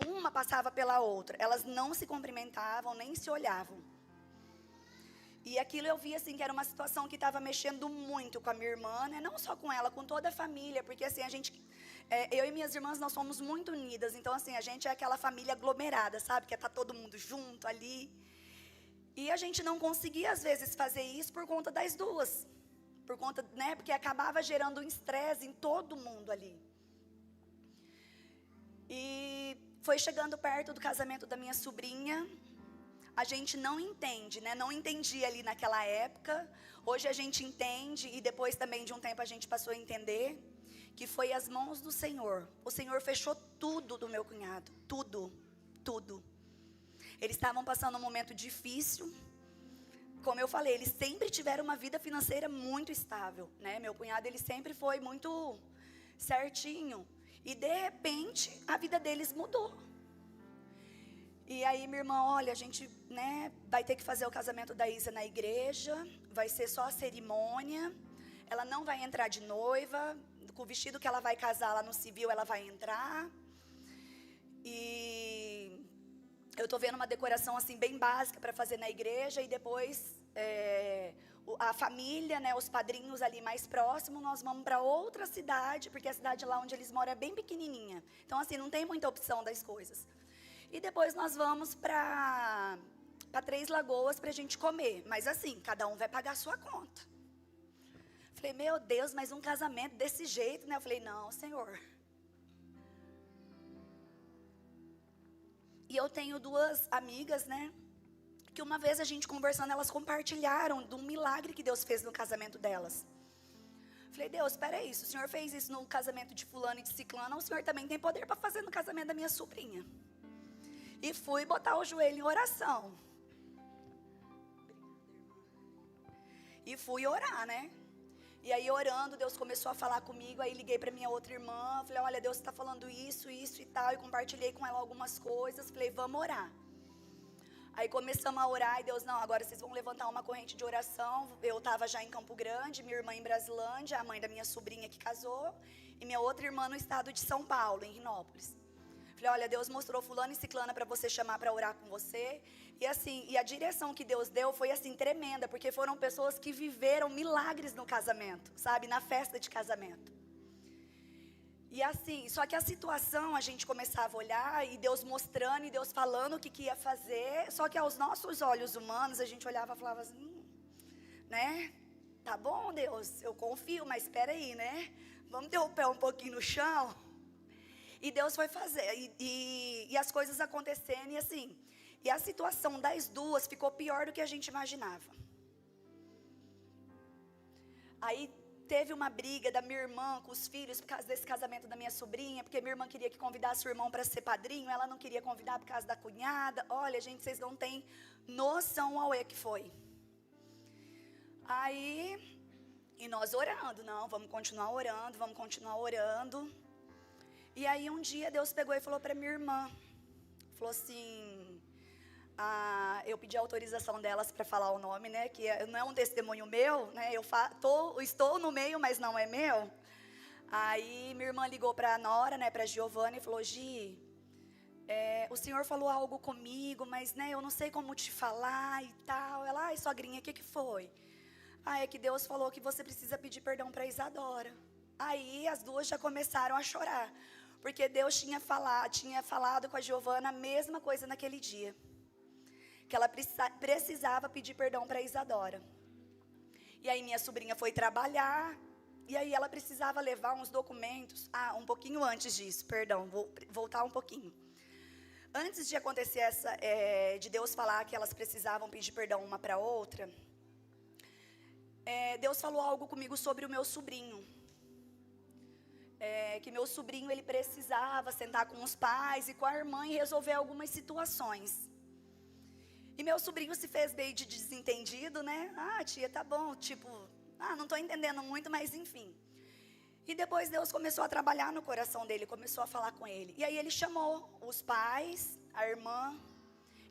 uma passava pela outra, elas não se cumprimentavam, nem se olhavam. E aquilo eu via assim que era uma situação que estava mexendo muito com a minha irmã, né, não só com ela, com toda a família, porque assim a gente, eu e minhas irmãs, nós somos muito unidas, então assim a gente é aquela família aglomerada, sabe, que é tá todo mundo junto ali. E a gente não conseguia às vezes fazer isso por conta das duas. Por conta, né, porque acabava gerando um estresse em todo mundo ali. E foi chegando perto do casamento da minha sobrinha, a gente não entende, né, não entendia ali naquela época. Hoje a gente entende e depois também de um tempo a gente passou a entender que foi as mãos do Senhor. O Senhor fechou tudo do meu cunhado, tudo, tudo. Eles estavam passando um momento difícil. Como eu falei, eles sempre tiveram uma vida financeira muito estável, né? Meu cunhado, ele sempre foi muito certinho. E de repente, a vida deles mudou. E aí, minha irmã, olha, a gente, né, vai ter que fazer o casamento da Isa na igreja. Vai ser só a cerimônia. Ela não vai entrar de noiva. Com o vestido que ela vai casar lá no civil, ela vai entrar. E eu tô vendo uma decoração assim bem básica para fazer na igreja e depois a família, né, os padrinhos ali mais próximos, nós vamos para outra cidade, porque a cidade lá onde eles moram é bem pequenininha. Então assim, não tem muita opção das coisas. E depois nós vamos para Três Lagoas pra gente comer, mas assim, cada um vai pagar a sua conta. Falei, meu Deus, mas um casamento desse jeito, né? Eu falei, não, Senhor. E eu tenho 2 amigas, né, que uma vez a gente conversando, elas compartilharam de um milagre que Deus fez no casamento delas. Falei, Deus, espera aí, se o Senhor fez isso no casamento de fulano e de ciclana, o Senhor também tem poder para fazer no casamento da minha sobrinha. E fui botar o joelho em oração. E fui orar, né? E aí orando, Deus começou a falar comigo, aí liguei para minha outra irmã, falei, olha, Deus está falando isso, isso e tal, e compartilhei com ela algumas coisas, falei, vamos orar. Aí começamos a orar e Deus, não, agora vocês vão levantar uma corrente de oração. Eu estava já em Campo Grande, minha irmã em Brasilândia, a mãe da minha sobrinha que casou, e minha outra irmã no estado de São Paulo, em Rinópolis. Falei, olha, Deus mostrou fulano e ciclana para você chamar para orar com você. E assim, e a direção que Deus deu foi assim tremenda, porque foram pessoas que viveram milagres no casamento, sabe, na festa de casamento. E assim, só que a situação a gente começava a olhar e Deus mostrando e Deus falando o que ia fazer, só que aos nossos olhos humanos a gente olhava e falava assim, né? Tá bom, Deus, eu confio, mas espera aí, né? Vamos ter o pé um pouquinho no chão. E Deus foi fazer, e as coisas acontecendo, e assim, e a situação das duas ficou pior do que a gente imaginava. Aí teve uma briga da minha irmã com os filhos por causa desse casamento da minha sobrinha, porque minha irmã queria que convidasse o irmão para ser padrinho, ela não queria convidar por causa da cunhada. Olha, gente, vocês não têm noção ao que foi. Aí, e nós orando, não, vamos continuar orando, vamos continuar orando. E aí um dia Deus pegou e falou para minha irmã, falou assim, eu pedi autorização delas para falar o nome, né? Que não é um testemunho meu, né? Estou no meio, mas não é meu. Aí minha irmã ligou para a Nora, né? Para a Giovana e falou: Gi, o senhor falou algo comigo, mas né? Eu não sei como te falar e tal. Ela, ai, sogrinha, o que foi? É que Deus falou que você precisa pedir perdão para Isadora. Aí as duas já começaram a chorar, porque Deus tinha falado com a Giovana a mesma coisa naquele dia, que ela precisava pedir perdão para Isadora. E aí minha sobrinha foi trabalhar, e aí ela precisava levar uns documentos. Um pouquinho antes disso, perdão, vou voltar um pouquinho. Antes de acontecer de Deus falar que elas precisavam pedir perdão uma para outra, Deus falou algo comigo sobre o meu sobrinho. Que meu sobrinho, ele precisava sentar com os pais e com a irmã e resolver algumas situações. E meu sobrinho se fez meio de desentendido, né? Tia, tá bom, tipo, não estou entendendo muito, mas enfim. E depois Deus começou a trabalhar no coração dele, começou a falar com ele. E aí ele chamou os pais, a irmã,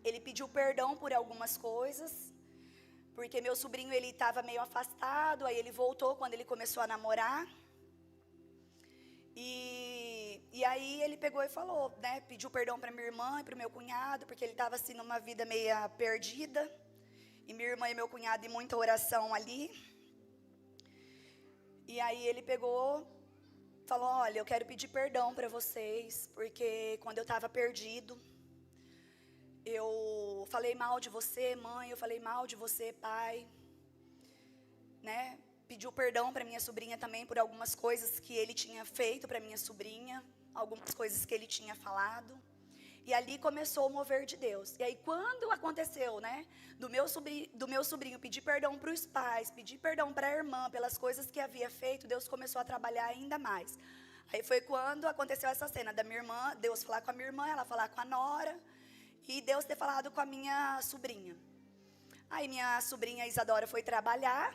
ele pediu perdão por algumas coisas, porque meu sobrinho, ele estava meio afastado, aí ele voltou quando ele começou a namorar. E aí ele pegou e falou, né, pediu perdão para minha irmã e para o meu cunhado, porque ele estava assim numa vida meia perdida. E minha irmã e meu cunhado em muita oração ali. E aí ele pegou, falou, olha, eu quero pedir perdão para vocês, porque quando eu estava perdido, eu falei mal de você, mãe, eu falei mal de você, pai, né? Pediu perdão para minha sobrinha também por algumas coisas que ele tinha feito para minha sobrinha, algumas coisas que ele tinha falado. E ali começou o mover de Deus. E aí quando aconteceu, né, do meu sobrinho pedir perdão para os pais, pedir perdão para a irmã pelas coisas que havia feito, Deus começou a trabalhar ainda mais. Aí foi quando aconteceu essa cena da minha irmã, Deus falar com a minha irmã, ela falar com a Nora, e Deus ter falado com a minha sobrinha. Aí minha sobrinha Isadora foi trabalhar,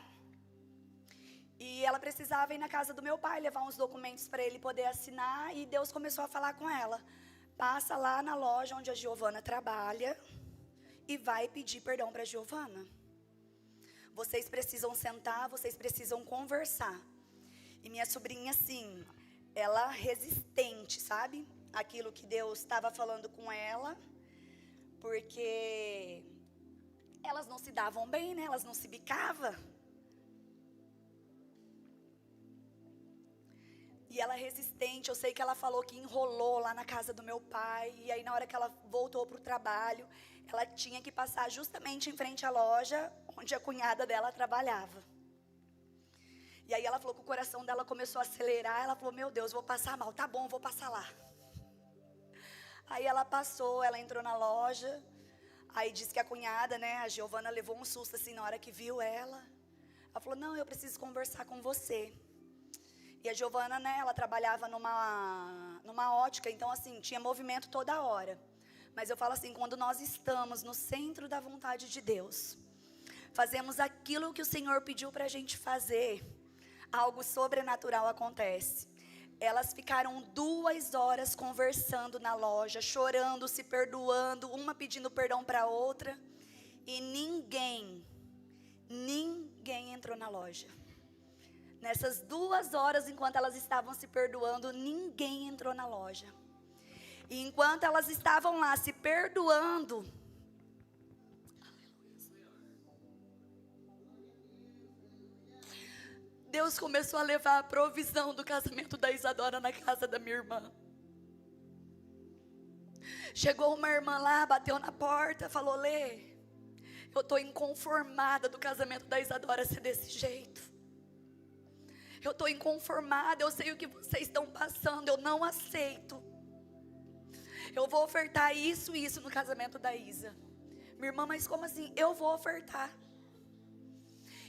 e ela precisava ir na casa do meu pai, levar uns documentos para ele poder assinar, e Deus começou a falar com ela. Passa lá na loja onde a Giovana trabalha e vai pedir perdão para a Giovana. Vocês precisam sentar, vocês precisam conversar. E minha sobrinha, assim, ela resistente, sabe? Aquilo que Deus estava falando com ela, porque elas não se davam bem, né? Elas não se bicavam. E ela resistente, eu sei que ela falou que enrolou lá na casa do meu pai. E aí na hora que ela voltou para o trabalho, ela tinha que passar justamente em frente à loja onde a cunhada dela trabalhava. E aí ela falou que o coração dela começou a acelerar. Ela falou, meu Deus, vou passar mal. Tá bom, vou passar lá. Aí ela passou, ela entrou na loja. Aí disse que a cunhada, né, a Giovana, levou um susto assim na hora que viu ela. Ela falou, não, eu preciso conversar com você. E a Giovana, né, ela trabalhava numa ótica, então assim, tinha movimento toda hora. Mas eu falo assim, quando nós estamos no centro da vontade de Deus, fazemos aquilo que o Senhor pediu para a gente fazer, algo sobrenatural acontece. Elas ficaram 2 horas conversando na loja, chorando, se perdoando, uma pedindo perdão para a outra. E ninguém entrou na loja. Nessas 2 horas, enquanto elas estavam se perdoando, ninguém entrou na loja. E enquanto elas estavam lá se perdoando, Deus começou a levar a provisão do casamento da Isadora na casa da minha irmã. Chegou uma irmã lá, bateu na porta, falou, Lê, eu estou inconformada do casamento da Isadora ser desse jeito. Eu estou inconformada, eu sei o que vocês estão passando, eu não aceito. Eu vou ofertar isso e isso no casamento da Isa. Minha irmã, mas como assim? Eu vou ofertar.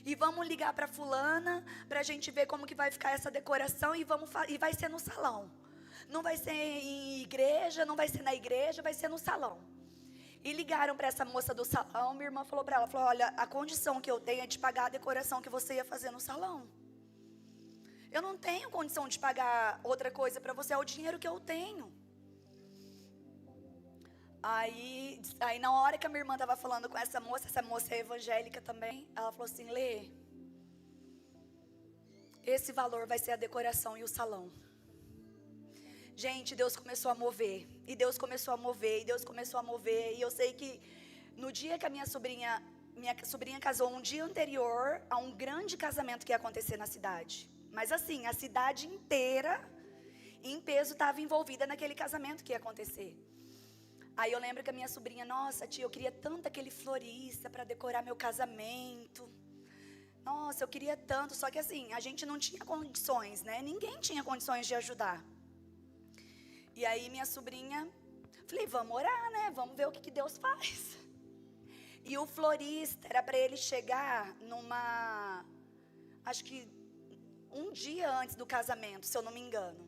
E vamos ligar para fulana, para a gente ver como que vai ficar essa decoração e vai ser no salão. Não vai ser em igreja, não vai ser na igreja, vai ser no salão. E ligaram para essa moça do salão, minha irmã falou para ela, falou, olha, a condição que eu tenho é de pagar a decoração que você ia fazer no salão. Eu não tenho condição de pagar outra coisa para você, é o dinheiro que eu tenho. Aí na hora que a minha irmã estava falando com essa moça é evangélica também, ela falou assim: Lê, esse valor vai ser a decoração e o salão. Gente, Deus começou a mover, e Deus começou a mover, e Deus começou a mover. E eu sei que no dia que a minha sobrinha casou, um dia anterior a um grande casamento que ia acontecer na cidade. Mas assim, a cidade inteira, em peso, estava envolvida naquele casamento que ia acontecer. Aí eu lembro que a minha sobrinha: nossa, tia, eu queria tanto aquele florista para decorar meu casamento. Nossa, eu queria tanto. Só que assim, a gente não tinha condições, né? Ninguém tinha condições de ajudar. E aí minha sobrinha, falei: vamos orar, né? Vamos ver o que Deus faz. E o florista era para ele chegar acho que um dia antes do casamento, se eu não me engano,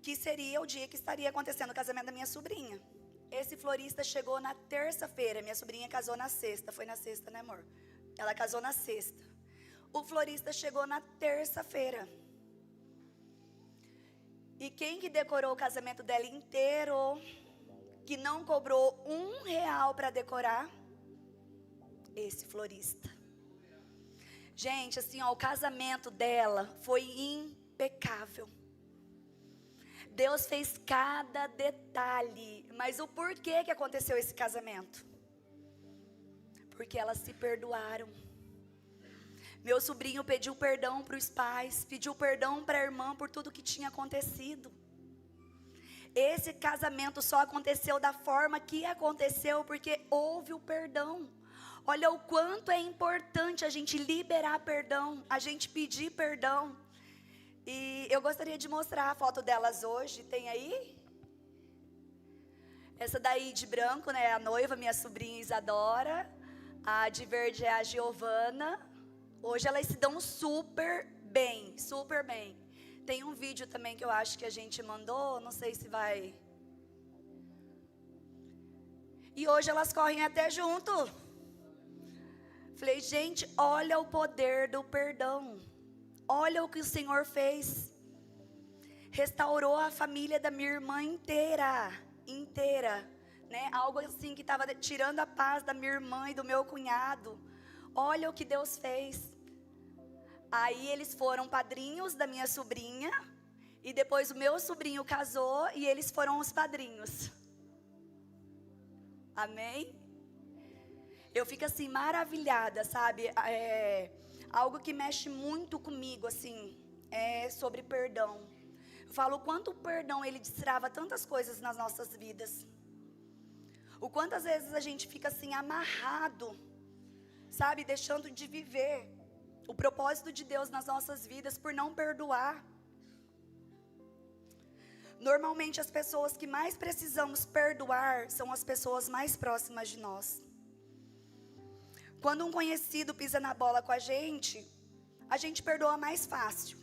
que seria o dia que estaria acontecendo o casamento da minha sobrinha. Esse florista chegou na terça-feira, minha sobrinha casou na sexta. Foi na sexta, né, amor? Ela casou na sexta. O florista chegou na terça-feira. E quem que decorou o casamento dela inteiro, que não cobrou R$1 para decorar? Esse florista. Gente, assim, ó, o casamento dela foi impecável. Deus fez cada detalhe. Mas o porquê que aconteceu esse casamento? Porque elas se perdoaram. Meu sobrinho pediu perdão para os pais, pediu perdão para a irmã por tudo que tinha acontecido. Esse casamento só aconteceu da forma que aconteceu porque houve o perdão. Olha o quanto é importante a gente liberar perdão, a gente pedir perdão. E eu gostaria de mostrar a foto delas hoje. Tem aí? Essa daí de branco, né, a noiva, minha sobrinha Isadora. A de verde é a Giovana. Hoje elas se dão super bem, super bem. Tem um vídeo também que eu acho que a gente mandou, não sei se vai. E hoje elas correm até junto. Falei: gente, olha o poder do perdão. Olha o que o Senhor fez. Restaurou a família da minha irmã inteira, né? Algo assim que estava tirando a paz da minha irmã e do meu cunhado. Olha o que Deus fez. Aí eles foram padrinhos da minha sobrinha, e depois o meu sobrinho casou e eles foram os padrinhos. Amém? Eu fico assim maravilhada, sabe? Algo que mexe muito comigo, assim, é sobre perdão. Eu falo o quanto o perdão, ele destrava tantas coisas nas nossas vidas. O quantas vezes a gente fica assim amarrado, sabe? Deixando de viver o propósito de Deus nas nossas vidas por não perdoar. Normalmente as pessoas que mais precisamos perdoar são as pessoas mais próximas de nós. Quando um conhecido pisa na bola com a gente perdoa mais fácil.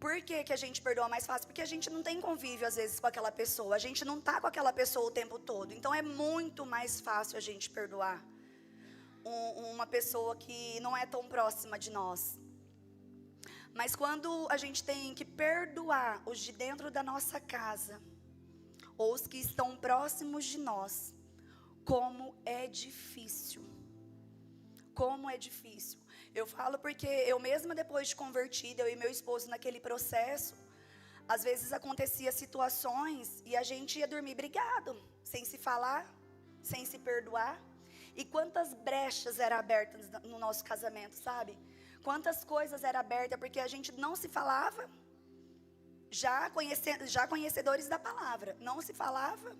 Por que a gente perdoa mais fácil? Porque a gente não tem convívio às vezes com aquela pessoa. A gente não está com aquela pessoa o tempo todo. Então é muito mais fácil a gente perdoar uma pessoa que não é tão próxima de nós. Mas quando a gente tem que perdoar os de dentro da nossa casa, ou os que estão próximos de nós, como é difícil. Como é difícil. Eu falo porque eu mesma, depois de convertida, eu e meu esposo naquele processo, às vezes acontecia situações e a gente ia dormir brigado, sem se falar, sem se perdoar. E quantas brechas eram abertas no nosso casamento, sabe? Quantas coisas eram abertas porque a gente não se falava, já conhecedores da palavra, não se falava,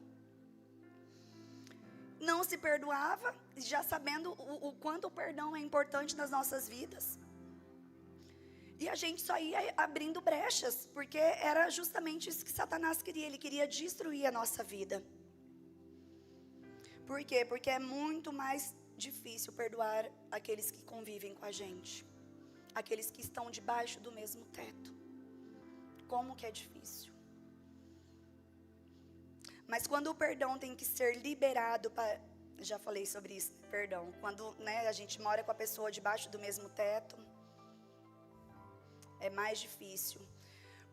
não se perdoava, já sabendo o quanto o perdão é importante nas nossas vidas. E a gente só ia abrindo brechas, porque era justamente isso que Satanás queria. Ele queria destruir a nossa vida. Por quê? Porque é muito mais difícil perdoar aqueles que convivem com a gente, aqueles que estão debaixo do mesmo teto. Como que é difícil. Mas quando o perdão tem que ser liberado, já falei sobre isso, perdão. Quando, né, a gente mora com a pessoa debaixo do mesmo teto, é mais difícil.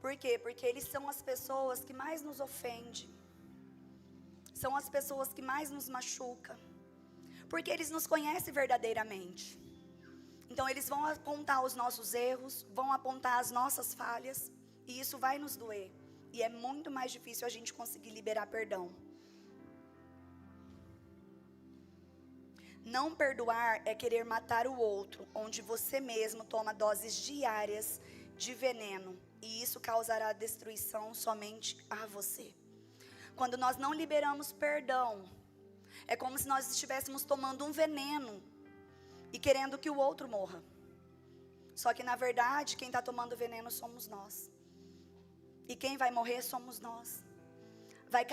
Por quê? Porque eles são as pessoas que mais nos ofendem. são as pessoas que mais nos machucam, porque eles nos conhecem verdadeiramente. Então eles vão apontar os nossos erros, vão apontar as nossas falhas, e isso vai nos doer. E é muito mais difícil a gente conseguir liberar perdão. Não perdoar é querer matar o outro, onde você mesmo toma doses diárias de veneno, e isso causará destruição somente a você. Quando nós não liberamos perdão, é como se nós estivéssemos tomando um veneno e querendo que o outro morra. Só que na verdade, quem está tomando veneno somos nós. E quem vai morrer somos nós. Vai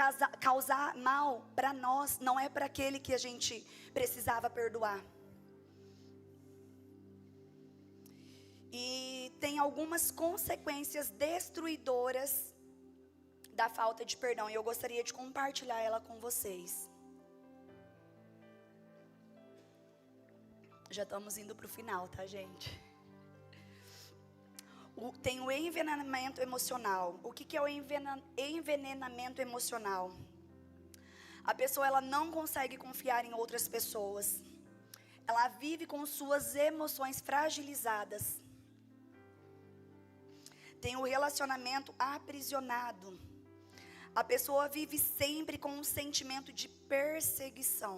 causar mal para nós, não é para aquele que a gente precisava perdoar. E tem algumas consequências destruidoras da falta de perdão, e eu gostaria de compartilhar ela com vocês. Já estamos indo para o final, tá, gente? Tem o envenenamento emocional. O que é o envenenamento emocional? A pessoa, ela não consegue confiar em outras pessoas. Ela vive com suas emoções fragilizadas. Tem o relacionamento aprisionado. A pessoa vive sempre com um sentimento de perseguição.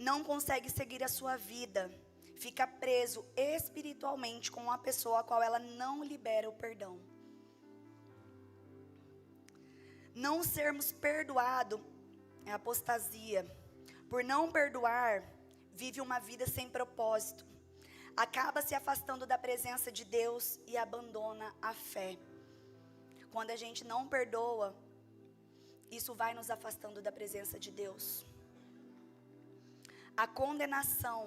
Não consegue seguir a sua vida. Fica preso espiritualmente com uma pessoa a qual ela não libera o perdão. Não sermos perdoados é apostasia. Por não perdoar, vive uma vida sem propósito. Acaba se afastando da presença de Deus e abandona a fé. Quando a gente não perdoa, isso vai nos afastando da presença de Deus. A condenação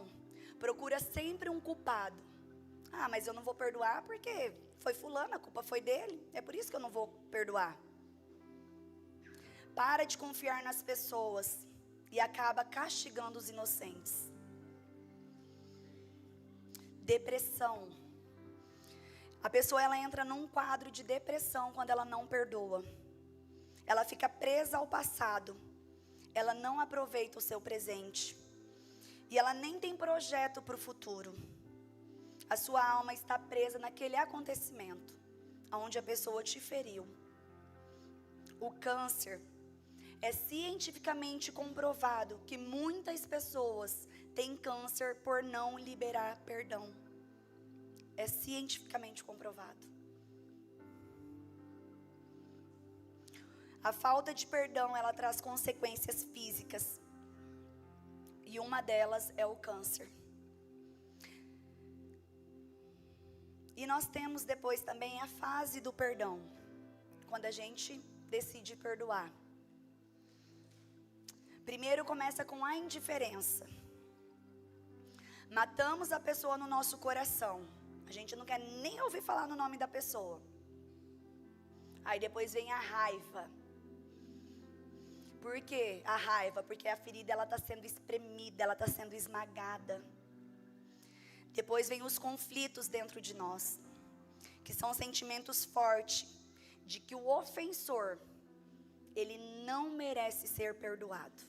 procura sempre um culpado. Ah, mas eu não vou perdoar porque foi fulano, a culpa foi dele. É por isso que eu não vou perdoar. Para de confiar nas pessoas e acaba castigando os inocentes. Depressão. A pessoa, ela entra num quadro de depressão quando ela não perdoa. Ela fica presa ao passado. Ela não aproveita o seu presente. E ela nem tem projeto para o futuro. A sua alma está presa naquele acontecimento, onde a pessoa te feriu. O câncer. É cientificamente comprovado que muitas pessoas têm câncer por não liberar perdão. É cientificamente comprovado. A falta de perdão, ela traz consequências físicas. E uma delas é o câncer. E nós temos depois também a fase do perdão. Quando a gente decide perdoar. Primeiro começa com a indiferença. Matamos a pessoa no nosso coração. A gente não quer nem ouvir falar no nome da pessoa. Aí depois vem a raiva. Por quê? A raiva, porque a ferida, ela está sendo espremida, ela está sendo esmagada. Depois vem os conflitos dentro de nós, que são sentimentos fortes de que o ofensor, ele não merece ser perdoado.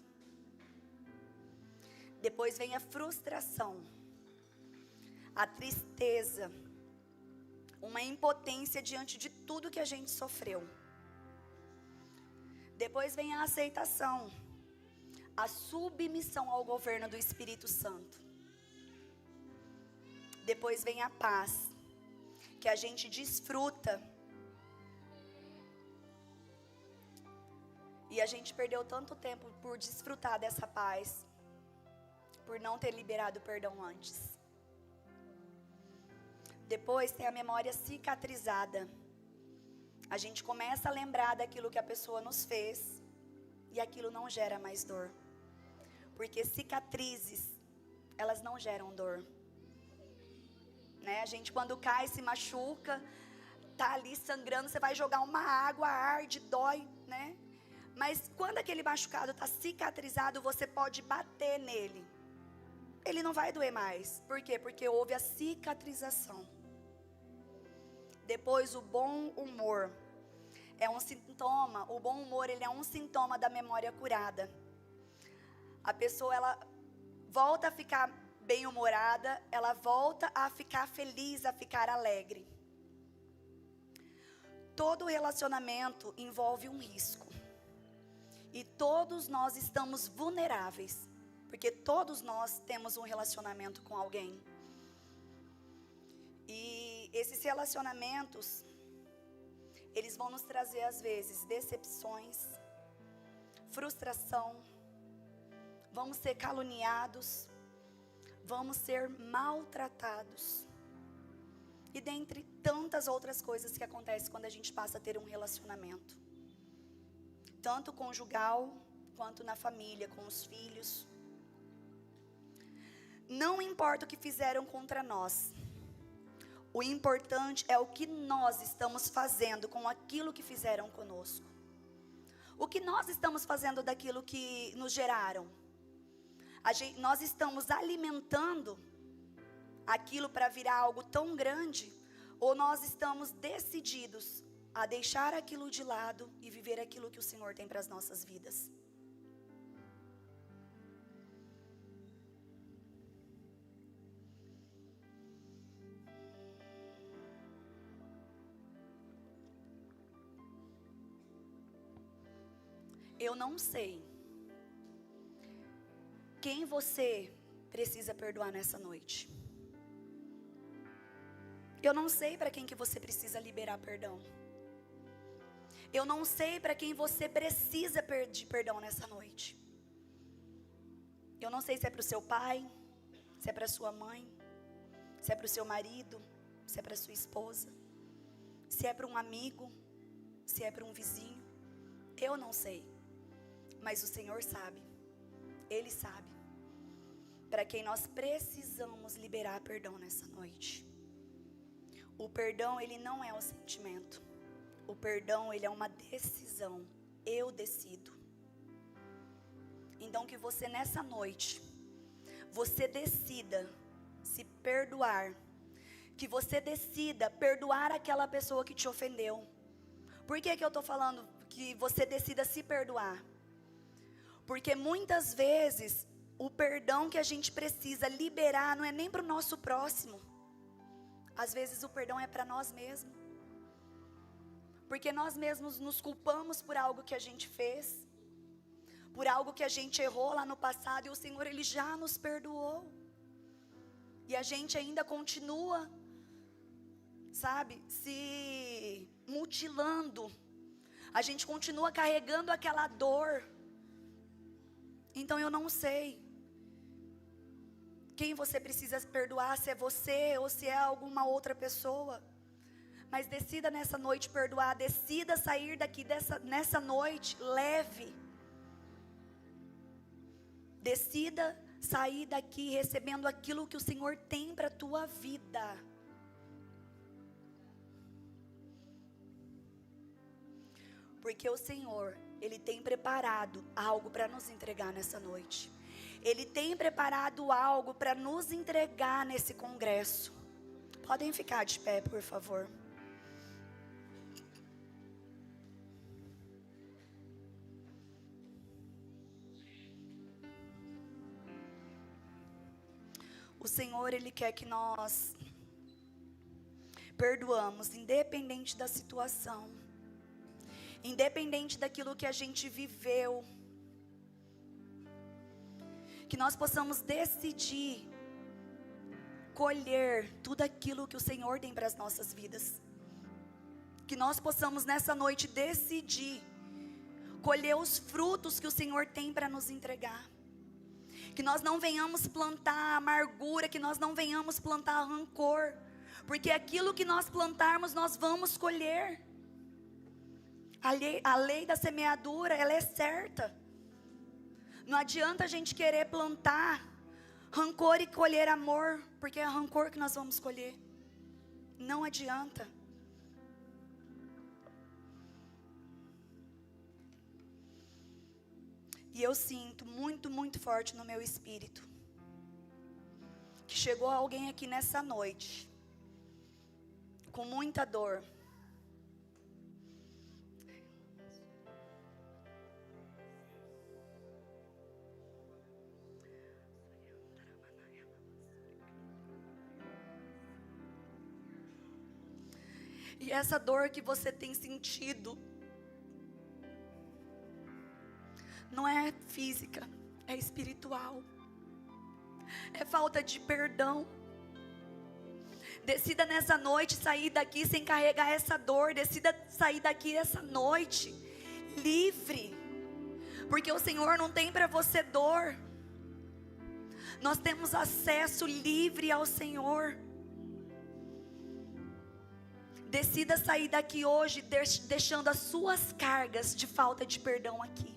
Depois vem a frustração, a tristeza, uma impotência diante de tudo que a gente sofreu. Depois vem a aceitação, a submissão ao governo do Espírito Santo. Depois vem a paz, que a gente desfruta. E a gente perdeu tanto tempo por desfrutar dessa paz, por não ter liberado o perdão antes. Depois tem a memória cicatrizada. A gente começa a lembrar daquilo que a pessoa nos fez e aquilo não gera mais dor. Porque cicatrizes, elas não geram dor. Né? A gente quando cai, se machuca, tá ali sangrando, você vai jogar uma água, arde, dói, né? Mas quando aquele machucado está cicatrizado, você pode bater nele. Ele não vai doer mais. Por quê? Porque houve a cicatrização. Depois o bom humor. é um sintoma, o bom humor, ele é um sintoma da memória curada. A pessoa, ela volta a ficar bem-humorada, ela volta a ficar feliz, a ficar alegre. Todo relacionamento envolve um risco. E todos nós estamos vulneráveis, porque todos nós temos um relacionamento com alguém. E esses relacionamentos, eles vão nos trazer às vezes decepções, frustração, vamos ser caluniados, vamos ser maltratados. E dentre tantas outras coisas que acontecem quando a gente passa a ter um relacionamento. Tanto conjugal, quanto na família, com os filhos. Não importa o que fizeram contra nós. O importante é o que nós estamos fazendo com aquilo que fizeram conosco. O que nós estamos fazendo daquilo que nos geraram. Nós estamos alimentando aquilo para virar algo tão grande, ou nós estamos decididos a deixar aquilo de lado e viver aquilo que o Senhor tem para as nossas vidas. Eu não sei quem você precisa perdoar nessa noite. Eu não sei para quem que você precisa liberar perdão. Eu não sei para quem você precisa pedir perdão nessa noite. Eu não sei se é para o seu pai, se é para sua mãe, se é para o seu marido, se é para sua esposa, se é para um amigo, se é para um vizinho. Eu não sei, mas o Senhor sabe. Ele sabe para quem nós precisamos liberar perdão nessa noite. O perdão, ele não é um sentimento. O perdão, ele é uma decisão. Eu decido. Então que você nessa noite, você decida se perdoar. Que você decida perdoar aquela pessoa que te ofendeu. Por que eu estou falando que você decida se perdoar? Porque muitas vezes o perdão que a gente precisa liberar não é nem para o nosso próximo. Às vezes o perdão é para nós mesmos. Porque nós mesmos nos culpamos por algo que a gente fez. Por algo que a gente errou lá no passado. E o Senhor, Ele já nos perdoou. E a gente ainda continua, sabe, se mutilando. A gente continua carregando aquela dor. Então eu não sei quem você precisa perdoar, se é você ou se é alguma outra pessoa. Mas decida nessa noite perdoar, decida sair daqui nessa noite leve. Decida sair daqui recebendo aquilo que o Senhor tem para a tua vida. Porque o Senhor, Ele tem preparado algo para nos entregar nessa noite. Ele tem preparado algo para nos entregar nesse congresso. Podem ficar de pé, por favor. O Senhor, Ele quer que nós perdoamos, independente da situação, independente daquilo que a gente viveu. Que nós possamos decidir colher tudo aquilo que o Senhor tem para as nossas vidas. Que nós possamos nessa noite decidir colher os frutos que o Senhor tem para nos entregar. Que nós não venhamos plantar amargura, que nós não venhamos plantar rancor. Porque aquilo que nós plantarmos, nós vamos colher. A lei da semeadura, ela é certa. Não adianta a gente querer plantar rancor e colher amor, porque é rancor que nós vamos colher. Não adianta. E eu sinto muito, muito forte no meu espírito que chegou alguém aqui nessa noite com muita dor. E essa dor que você tem sentido não é física, é espiritual. É falta de perdão. Decida nessa noite sair daqui sem carregar essa dor. Decida sair daqui essa noite livre, porque o Senhor não tem para você dor. Nós temos acesso livre ao Senhor. Decida sair daqui hoje deixando as suas cargas de falta de perdão aqui.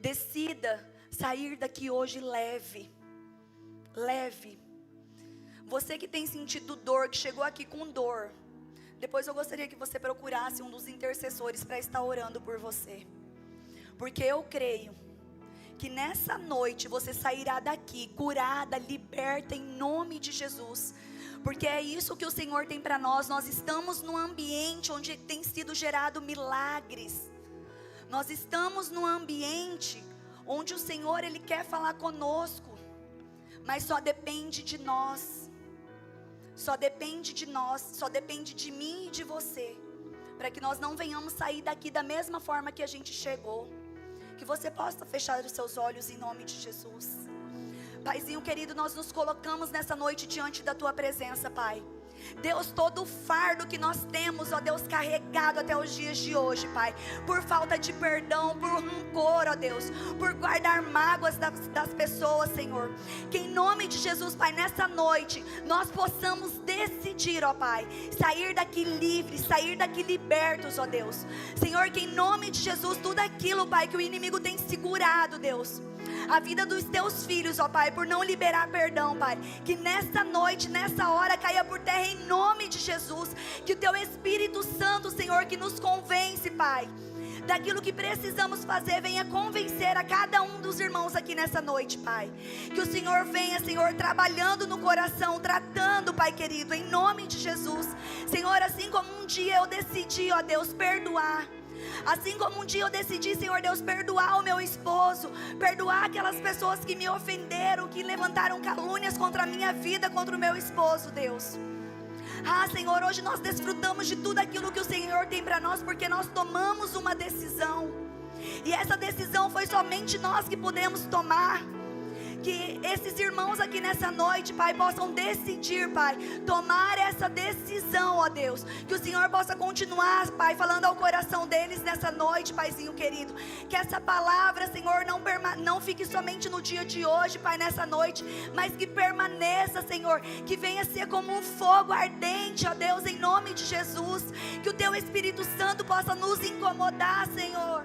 Decida sair daqui hoje leve. Leve. Você que tem sentido dor, que chegou aqui com dor, depois eu gostaria que você procurasse um dos intercessores para estar orando por você. Porque eu creio que nessa noite você sairá daqui curada, liberta em nome de Jesus. Porque é isso que o Senhor tem para nós. Nós estamos num ambiente onde tem sido gerado milagres. Nós estamos num ambiente onde o Senhor, Ele quer falar conosco. Mas só depende de nós. Só depende de nós. Só depende de mim e de você. Para que nós não venhamos sair daqui da mesma forma que a gente chegou. Que você possa fechar os seus olhos em nome de Jesus. Paizinho querido, nós nos colocamos nessa noite diante da Tua presença, Pai. Deus, todo o fardo que nós temos, ó Deus, carregado até os dias de hoje, Pai, por falta de perdão, por rancor, ó Deus, por guardar mágoas das pessoas, Senhor, que em nome de Jesus, Pai, nessa noite, nós possamos decidir, ó Pai, sair daqui livres, sair daqui libertos, ó Deus, Senhor, que em nome de Jesus, tudo aquilo, Pai, que o inimigo tem segurado, Deus, a vida dos Teus filhos, ó Pai, por não liberar perdão, Pai, que nessa noite, nessa hora, caia por terra em nome de Jesus, que o Teu Espírito Santo, Senhor, que nos convence, Pai, daquilo que precisamos fazer, venha convencer a cada um dos irmãos aqui nessa noite, Pai, que o Senhor venha, Senhor, trabalhando no coração, tratando, Pai querido, em nome de Jesus, Senhor, assim como um dia eu decidi, ó Deus, perdoar, assim como um dia eu decidi, Senhor Deus, perdoar o meu esposo, perdoar aquelas pessoas que me ofenderam, que levantaram calúnias contra a minha vida, contra o meu esposo, Deus. Ah, Senhor, hoje nós desfrutamos de tudo aquilo que o Senhor tem para nós, porque nós tomamos uma decisão, e essa decisão foi somente nós que podemos tomar. Que esses irmãos aqui nessa noite, Pai, possam decidir, Pai, tomar essa decisão, ó Deus, que o Senhor possa continuar, Pai, falando ao coração deles nessa noite, Paizinho querido, que essa palavra, Senhor, não fique somente no dia de hoje, Pai, nessa noite, mas que permaneça, Senhor, que venha ser como um fogo ardente, ó Deus, em nome de Jesus, que o Teu Espírito Santo possa nos incomodar, Senhor.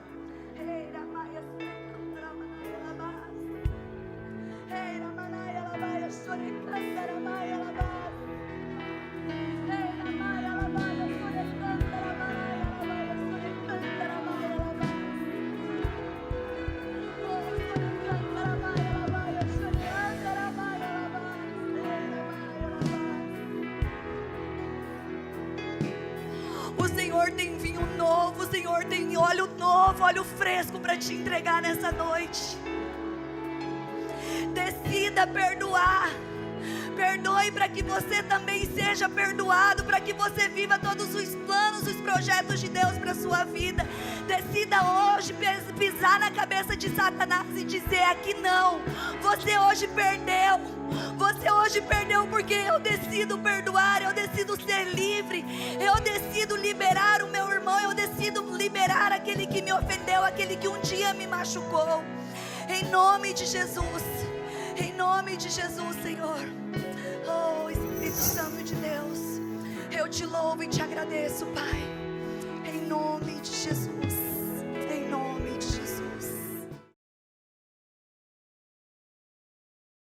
O Senhor tem vinho novo, o Senhor tem óleo novo, óleo fresco para te entregar nessa noite. Decida perdoar. Perdoe para que você também seja perdoado, para que você viva todos os planos, os projetos de Deus para a sua vida. Decida hoje pisar na cabeça de Satanás e dizer: aqui não, você hoje perdeu. Você hoje perdeu, porque eu decido perdoar, eu decido ser livre, eu decido liberar o meu irmão, eu decido liberar aquele que me ofendeu, aquele que um dia me machucou. Em nome de Jesus, em nome de Jesus, Senhor. Oh, Espírito Santo de Deus, eu te louvo e te agradeço, Pai, em nome de Jesus.